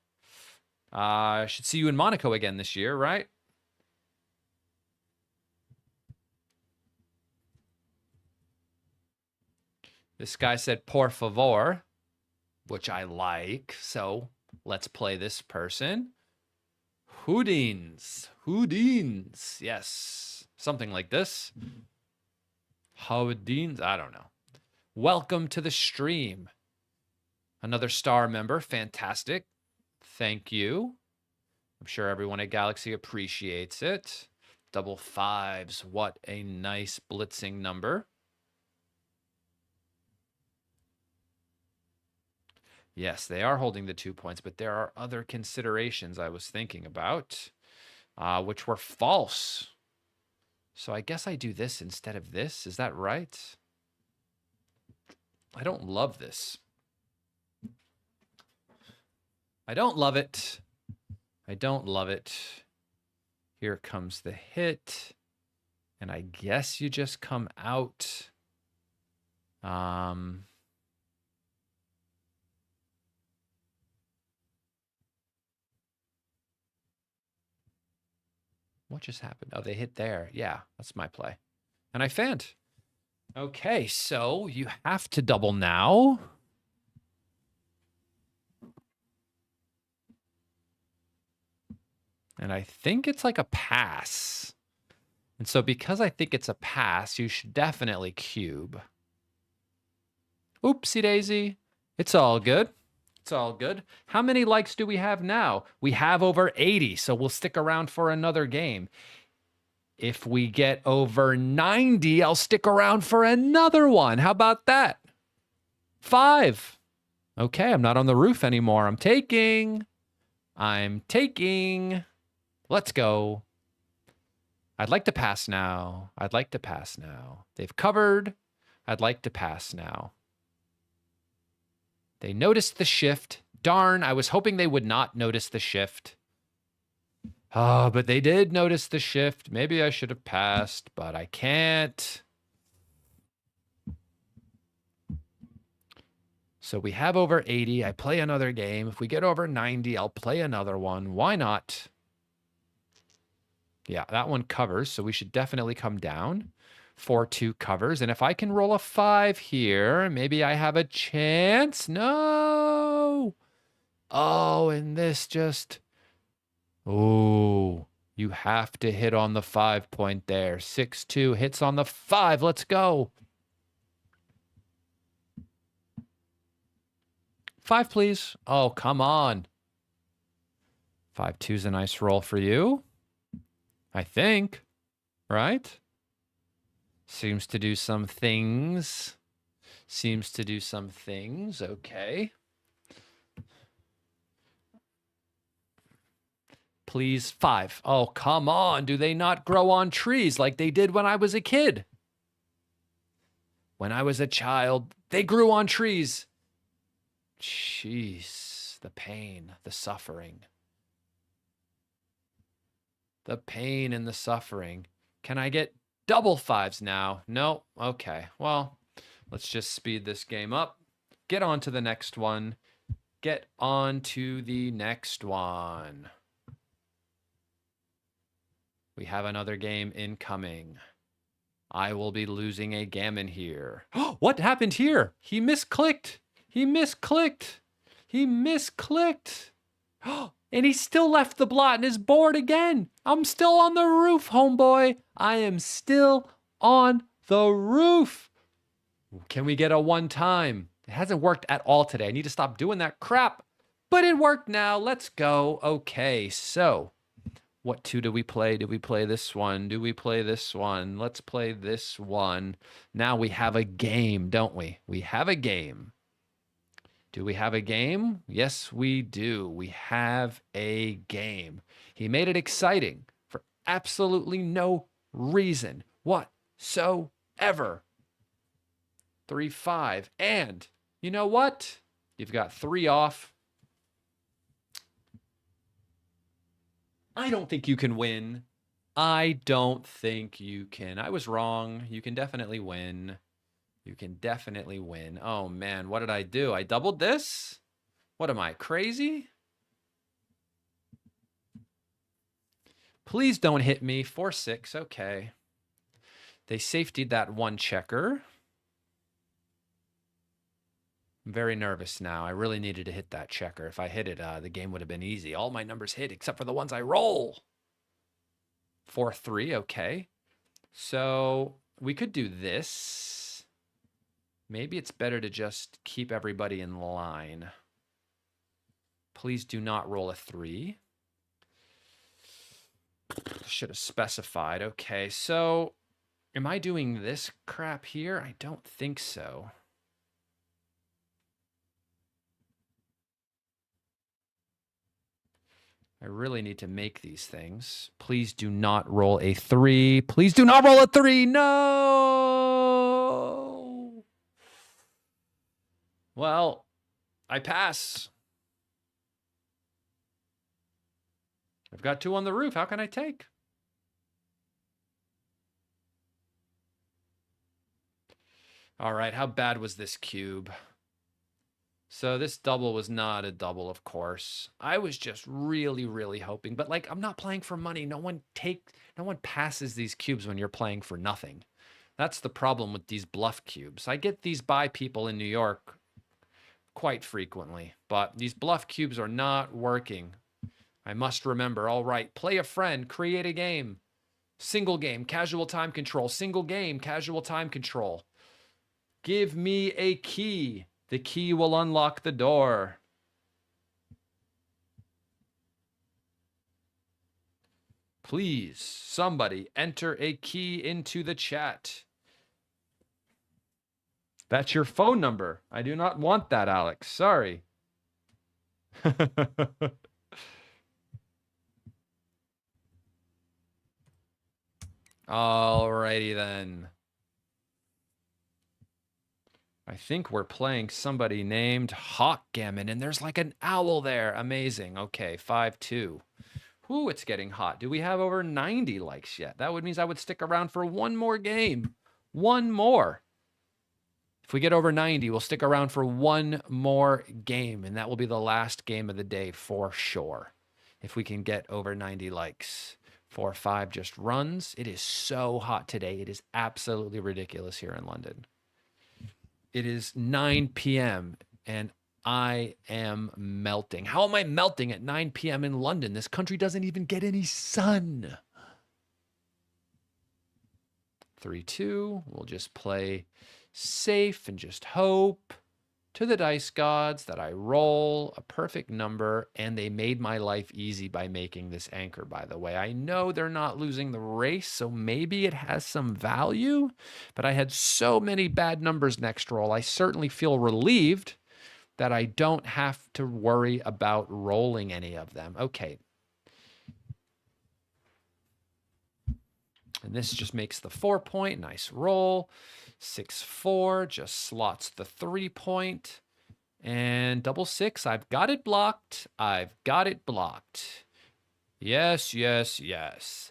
I should see you in Monaco again this year, right? This guy said, por favor, which I like. So let's play this person. Houdins. Houdins. Yes. Something like this. Houdins. I don't know. Welcome to the stream. Another star member. Fantastic. Thank you. I'm sure everyone at Galaxy appreciates it. Double 5s. What a nice blitzing number. Yes, they are holding the 2 points, but there are other considerations I was thinking about, which were false. So I guess I do this instead of this. Is that right? I don't love this. I don't love it. I don't love it. Here comes the hit. And I guess you just come out. What just happened? Oh, they hit there. Yeah, that's my play. And I fanned. Okay, so you have to double now. And I think it's like a pass. And so because I think it's a pass, you should definitely cube. Oopsie daisy. It's all good. It's all good. How many likes do we have now? We have over 80, so we'll stick around for another game. If we get over 90, I'll stick around for another one. How about that? 5. Okay, I'm not on the roof anymore. I'm taking. Let's go. I'd like to pass now. I'd like to pass now. They've covered. I'd like to pass now. They noticed the shift. Darn, I was hoping they would not notice the shift. Oh, but they did notice the shift. Maybe I should have passed, but I can't. So we have over 80. I play another game. If we get over 90, I'll play another one. Why not? Yeah, that one covers, so we should definitely come down. 4-2 covers. And if I can roll a 5 here, maybe I have a chance. No. Oh, and this just... Oh, you have to hit on the 5 point there. 6-2 hits on the 5. Let's go. 5, please. Oh, come on. 5-2's a nice roll for you. I think, right? Seems to do some things. Seems to do some things. Okay. Please, 5. Oh, come on. Do they not grow on trees like they did when I was a kid? When I was a child, they grew on trees. Jeez, the pain, the suffering. The pain and the suffering. Can I get double 5s now? No? Okay. Well, let's just speed this game up. Get on to the next one. Get on to the next one. We have another game incoming. I will be losing a gammon here. What happened here? He misclicked. He misclicked. He misclicked. And he still left the blot in his board again. I'm still on the roof, homeboy. I am still on the roof. Can we get a 1 time? It hasn't worked at all today. I need to stop doing that crap. But it worked now. Let's go. Okay, so what 2 do we play? Do we play this one? Do we play this one? Let's play this one. Now we have a game, don't we? We have a game. Do we have a game? Yes, we do. We have a game. He made it exciting for absolutely no reason whatsoever. 3-5. And you know what? You've got 3 off. I don't think you can win. I don't think you can. I was wrong. You can definitely win. You can definitely win. Oh, man. What did I do? I doubled this? What am I, crazy? Please don't hit me. 4-6. Okay. They safetied that 1 checker. I'm very nervous now. I really needed to hit that checker. If I hit it, the game would have been easy. All my numbers hit except for the ones I roll. 4-3. Okay. So we could do this. Maybe it's better to just keep everybody in line. Please do not roll a 3. Should have specified. Okay, so am I doing this crap here? I don't think so. I really need to make these things. Please do not roll a 3. Please do not roll a 3. No! Well, I pass. I've got 2 on the roof. How can I take? All right, how bad was this cube? So this double was not a double, of course. I was just really, really hoping. But, like, I'm not playing for money. No one passes these cubes when you're playing for nothing. That's the problem with these bluff cubes. I get these by people in New York quite frequently, but these bluff cubes are not working. I must remember, all right, play a friend, create a game. Single game, casual time control. Single game, casual time control. Give me a key. The key will unlock the door. Please, somebody enter a key into the chat. That's your phone number. I do not want that, Alex. Sorry. Alrighty then. I think we're playing somebody named Backgammon, and there's like an owl there. Amazing. Okay, 5-2. Ooh, it's getting hot. Do we have over 90 likes yet? That would mean I would stick around for one more game. One more. If we get over 90, we'll stick around for one more game, and that will be the last game of the day for sure. If we can get over 90 likes. 4 or 5 just runs. It is so hot today. It is absolutely ridiculous here in London. It is 9 p.m. and I am melting. How am I melting at 9 p.m. in London? This country doesn't even get any sun. 3-2. We'll just play safe and just hope to the dice gods that I roll a perfect number, and they made my life easy by making this anchor, by the way. I know they're not losing the race, so maybe it has some value, but I had so many bad numbers next roll. I certainly feel relieved that I don't have to worry about rolling any of them. Okay. And this just makes the 4-point. Nice roll. 6-4 just slots the 3-point. And double 6, I've got it blocked. I've got it blocked. Yes, yes, yes.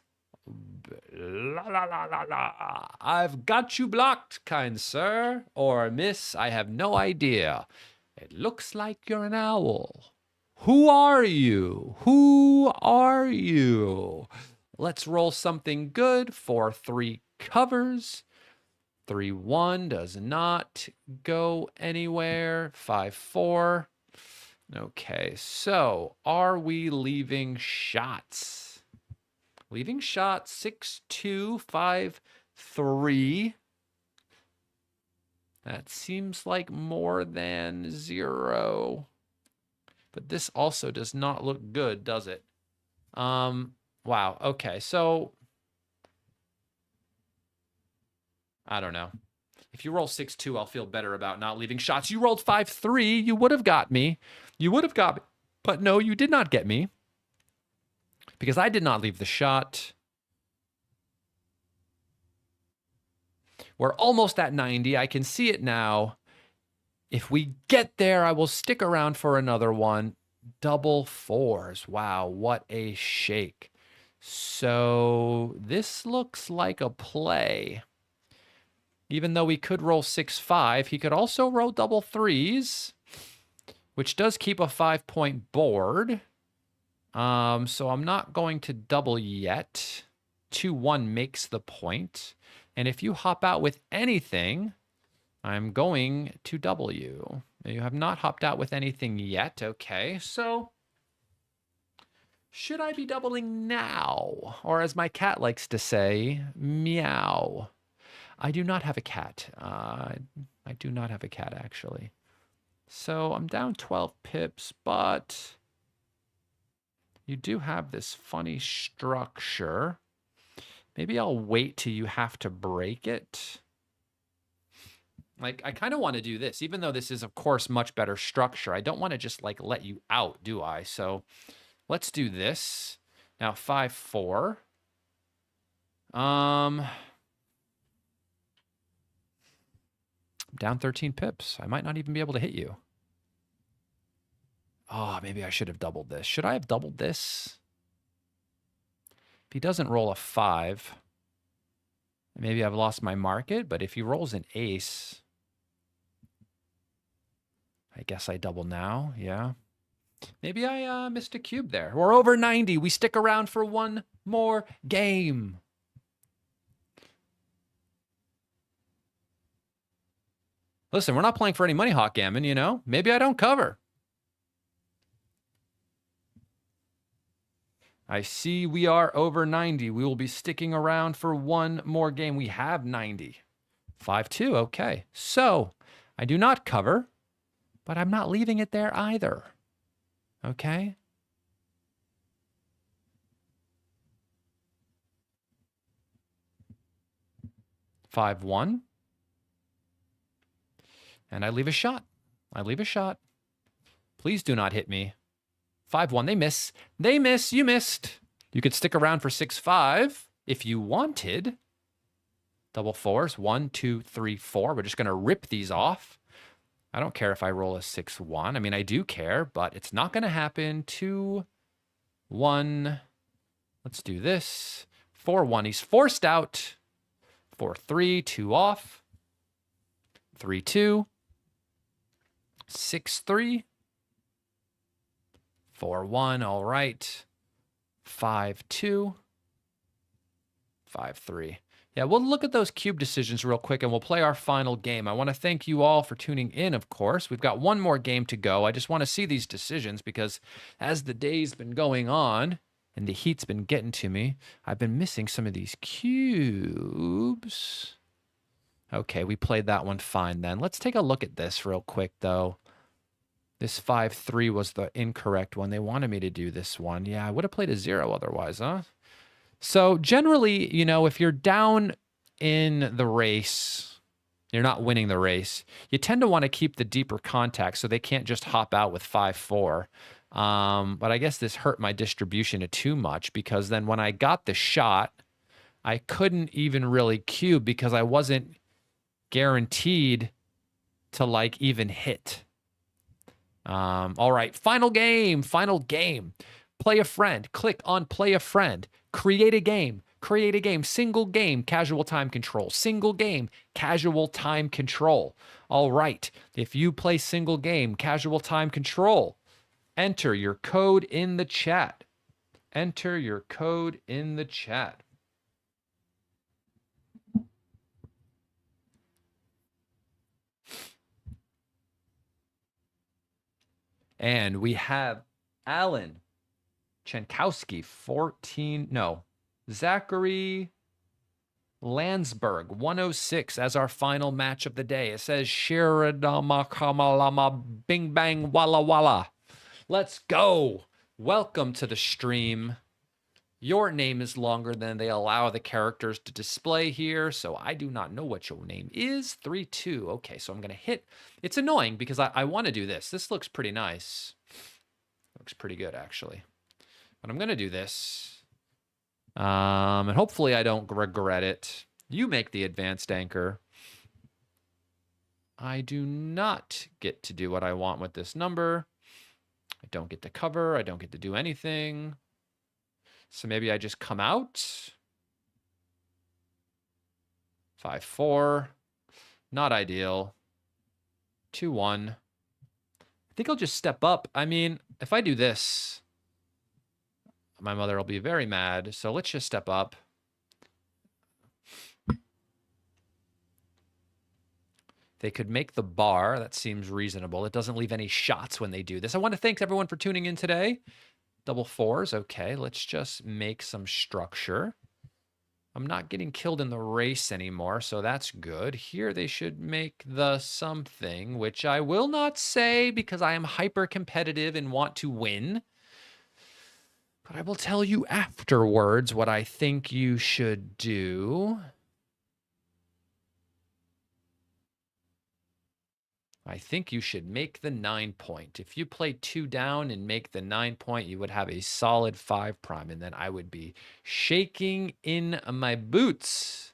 La, la, la, la, la. I've got you blocked, kind sir. Or miss, I have no idea. It looks like you're an owl. Who are you? Who are you? Let's roll something good for 3 covers. 3-1 does not go anywhere. 5-4. Okay, so are we leaving shots? Leaving shots. 6-2, 5-3. That seems like more than 0. But this also does not look good, does it? Wow. Okay, so I don't know. If you roll 6-2, I'll feel better about not leaving shots. You rolled 5-3. You would have got me. You would have got me. But no, you did not get me. Because I did not leave the shot. We're almost at 90. I can see it now. If we get there, I will stick around for another one. Double 4s. Wow, what a shake. So this looks like a play. Even though we could roll 6-5, he could also roll double 3s, which does keep a 5-point board. So I'm not going to double yet. 2-1 makes the point. And if you hop out with anything, I'm going to double you. You have not hopped out with anything yet. Okay, so should I be doubling now? Or as my cat likes to say, meow. I do not have a cat. I do not have a cat, actually. So I'm down 12 pips, but you do have this funny structure. Maybe I'll wait till you have to break it. Like, I kind of want to do this, even though this is, of course, much better structure. I don't want to just, like, let you out, do I? So let's do this. Now, 5-4. Down 13 pips. I might not even be able to hit you. Oh, maybe I should have doubled this. Should I have doubled this? If he doesn't roll a 5, maybe I've lost my market, but if he rolls an ace, I guess I double now, yeah. Maybe I missed a cube there. We're over 90. We stick around for one more game. Listen, we're not playing for any money, Backgammon, you know? Maybe I don't cover. I see we are over 90. We will be sticking around for one more game. We have 90. 5-2, okay. So, I do not cover, but I'm not leaving it there either. Okay? Five, 1. And I leave a shot. I leave a shot. Please do not hit me. 5-1. They miss. They miss. You missed. You could stick around for 6-5 if you wanted. Double 4s. 1, 2, 3, 4. We're just going to rip these off. I don't care if I roll a 6-1. I mean, I do care, but it's not going to happen. 2, 1, Let's do this. 4-1. He's forced out. 4-3. 2 off. 3-2. 6-3. 4-1. All right. 5-2. 5-3. Yeah, we'll look at those cube decisions real quick and we'll play our final game. I want to thank you all for tuning in, of course. We've got one more game to go. I just want to see these decisions because as the day's been going on and the heat's been getting to me, I've been missing some of these cubes. Okay, we played that one fine then. Let's take a look at this real quick, though. This 5-3 was the incorrect one. They wanted me to do this one. Yeah, I would have played a 0 otherwise, huh? So generally, you know, if you're down in the race, you're not winning the race, you tend to want to keep the deeper contact so they can't just hop out with 5-4. But I guess this hurt my distribution too much because then when I got the shot, I couldn't even really cube because I wasn't guaranteed to like even hit. All right, final game. Play a friend. Click on play a friend. Create a game. Single game, casual time control. Single game, casual time control. All right, if you play single game, casual time control, enter your code in the chat. Enter your code in the chat. And we have Alan Chenkowski, Zachary Landsberg, 106 as our final match of the day. It says, Shiradama Kamalama Bing Bang Walla Walla. Let's go. Welcome to the stream. Your name is longer than they allow the characters to display here, so I do not know what your name is. 3-2. Okay, so I'm going to hit. It's annoying because I want to do this. This looks pretty nice. Looks pretty good, actually. But I'm going to do this. And hopefully I don't regret it. You make the advanced anchor. I do not get to do what I want with this number. I don't get to cover. I don't get to do anything. So maybe I just come out. 5-4. Not ideal. 2-1. I think I'll just step up. I mean, if I do this, my mother will be very mad. So let's just step up. They could make the bar. That seems reasonable. It doesn't leave any shots when they do this. I want to thank everyone for tuning in today. Double fours. Okay, let's just make some structure. I'm not getting killed in the race anymore, so that's good. Here they should make the something, which I will not say because I am hyper competitive and want to win. But I will tell you afterwards what I think you should do. I think you should make the 9 point. If you play 2 down and make the 9 point, you would have a solid 5 prime, and then I would be shaking in my boots.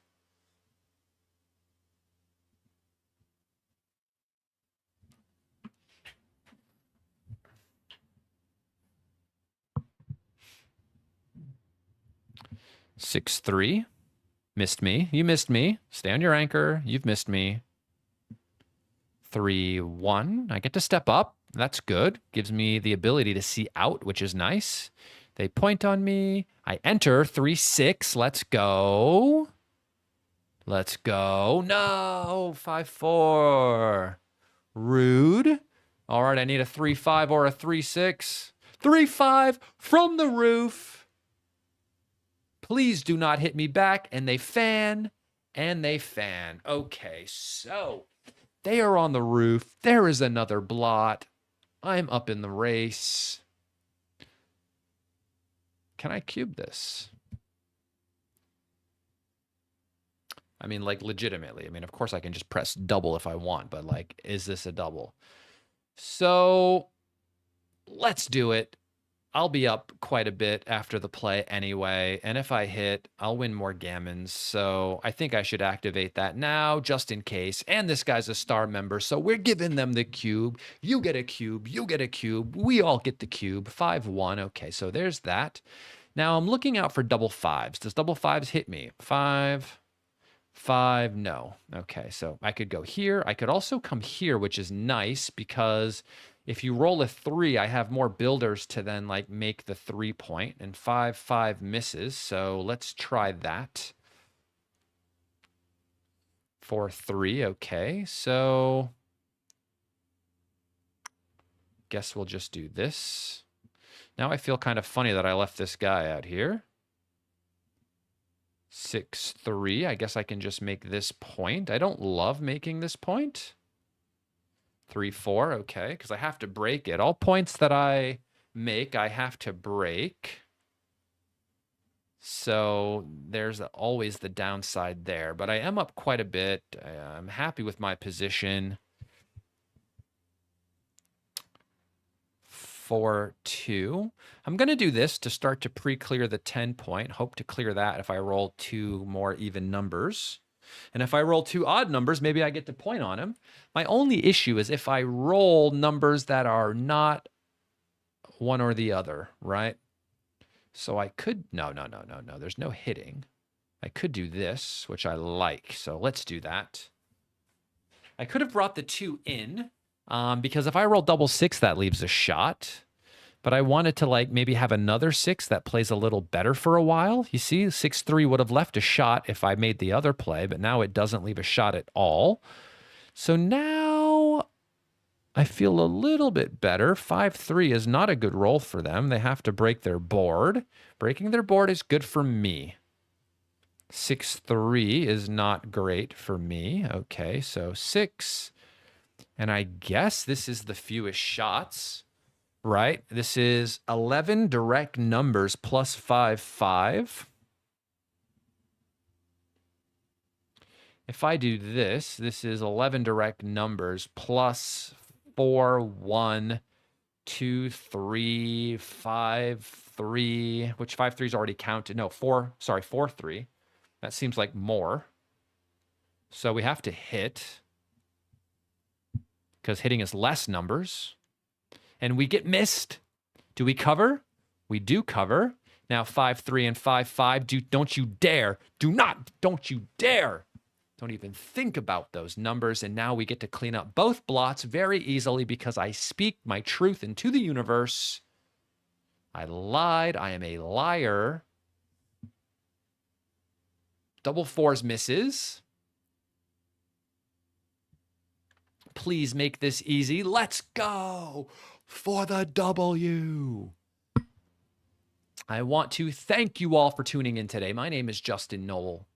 Six, 3. Missed me. You missed me. Stay on your anchor. You've missed me. 3-1. I get to step up. That's good. Gives me the ability to see out, which is nice. They point on me. I enter. 3-6. Let's go. Let's go. No. 5-4. Rude. All right. I need a 3-5 or a 3-6. 3-5 from the roof. Please do not hit me back. And they fan. And they fan. Okay. So they are on the roof. There is another blot. I'm up in the race. Can I cube this? I mean, like, legitimately. I mean, of course I can just press double if I want, but, like, is this a double? So let's do it. I'll be up quite a bit after the play anyway, and if I hit, I'll win more gammons, so I think I should activate that now, just in case, and this guy's a star member, so we're giving them the cube. You get a cube, you get a cube, we all get the cube. 5-1, okay, so there's that. Now I'm looking out for double fives. Does double fives hit me? 5, 5, no. Okay, so I could go here. I could also come here, which is nice because if you roll a 3, I have more builders to then like make the 3-point, and 5, 5 misses. So let's try that. 4, 3, okay. So guess we'll just do this. Now I feel kind of funny that I left this guy out here. 6, 3. I guess I can just make this point. I don't love making this point. 3, 4. Okay, because I have to break it. All points that I make, I have to break. So there's always the downside there. But I am up quite a bit. I'm happy with my position. 4, 2. I'm going to do this to start to pre-clear the 10-point. Hope to clear that if I roll 2 more even numbers. And if I roll 2 odd numbers, maybe I get to point on him. My only issue is if I roll numbers that are not one or the other, right? So I could, no. There's no hitting. I could do this, which I like. So let's do that. I could have brought the 2 in. Because if I roll double 6, that leaves a shot. But I wanted to like maybe have another 6 that plays a little better for a while. You see, 6, 3 would have left a shot if I made the other play, but now it doesn't leave a shot at all. So now I feel a little bit better. 5, 3 is not a good roll for them. They have to break their board. Breaking their board is good for me. 6, 3 is not great for me. Okay, so 6. And I guess this is the fewest shots, right? This is 11 direct numbers plus 5, 5. If I do this, this is 11 direct numbers plus 4, 1, 2, 3, 5, 3, which 5, 3 is already counted. No, 4, 3. That seems like more. So we have to hit, because hitting is less numbers. And we get missed. Do we cover? We do cover. Now 5, 3, and 5, 5. Don't you dare. Don't you dare. Don't even think about those numbers. And now we get to clean up both blots very easily because I speak my truth into the universe. I lied. I am a liar. Double 4s misses. Please make this easy. Let's go for the W. I want to thank you all for tuning in today. My name is Justin Nowell.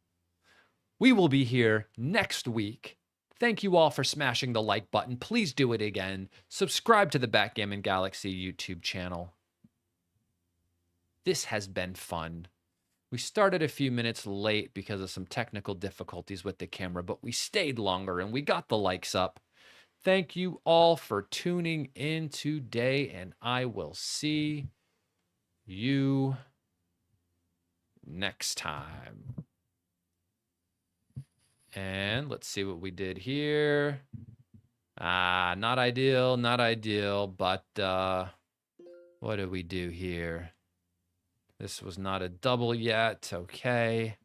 We will be here next week. Thank you all for smashing the like button. Please do it again. Subscribe to the Backgammon Galaxy YouTube channel. This has been fun. We started a few minutes late because of some technical difficulties with the camera, but we stayed longer and we got the likes up. Thank you all for tuning in today, and I will see you next time. And let's see what we did here. Not ideal, but what did we do here? This was not a double yet, okay.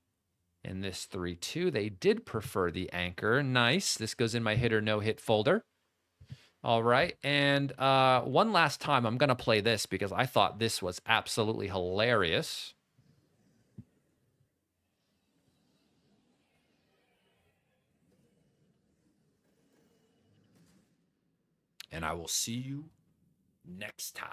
In this 3-2, they did prefer the anchor. Nice. This goes in my hit or no hit folder. All right. And one last time, I'm going to play this because I thought this was absolutely hilarious. And I will see you next time.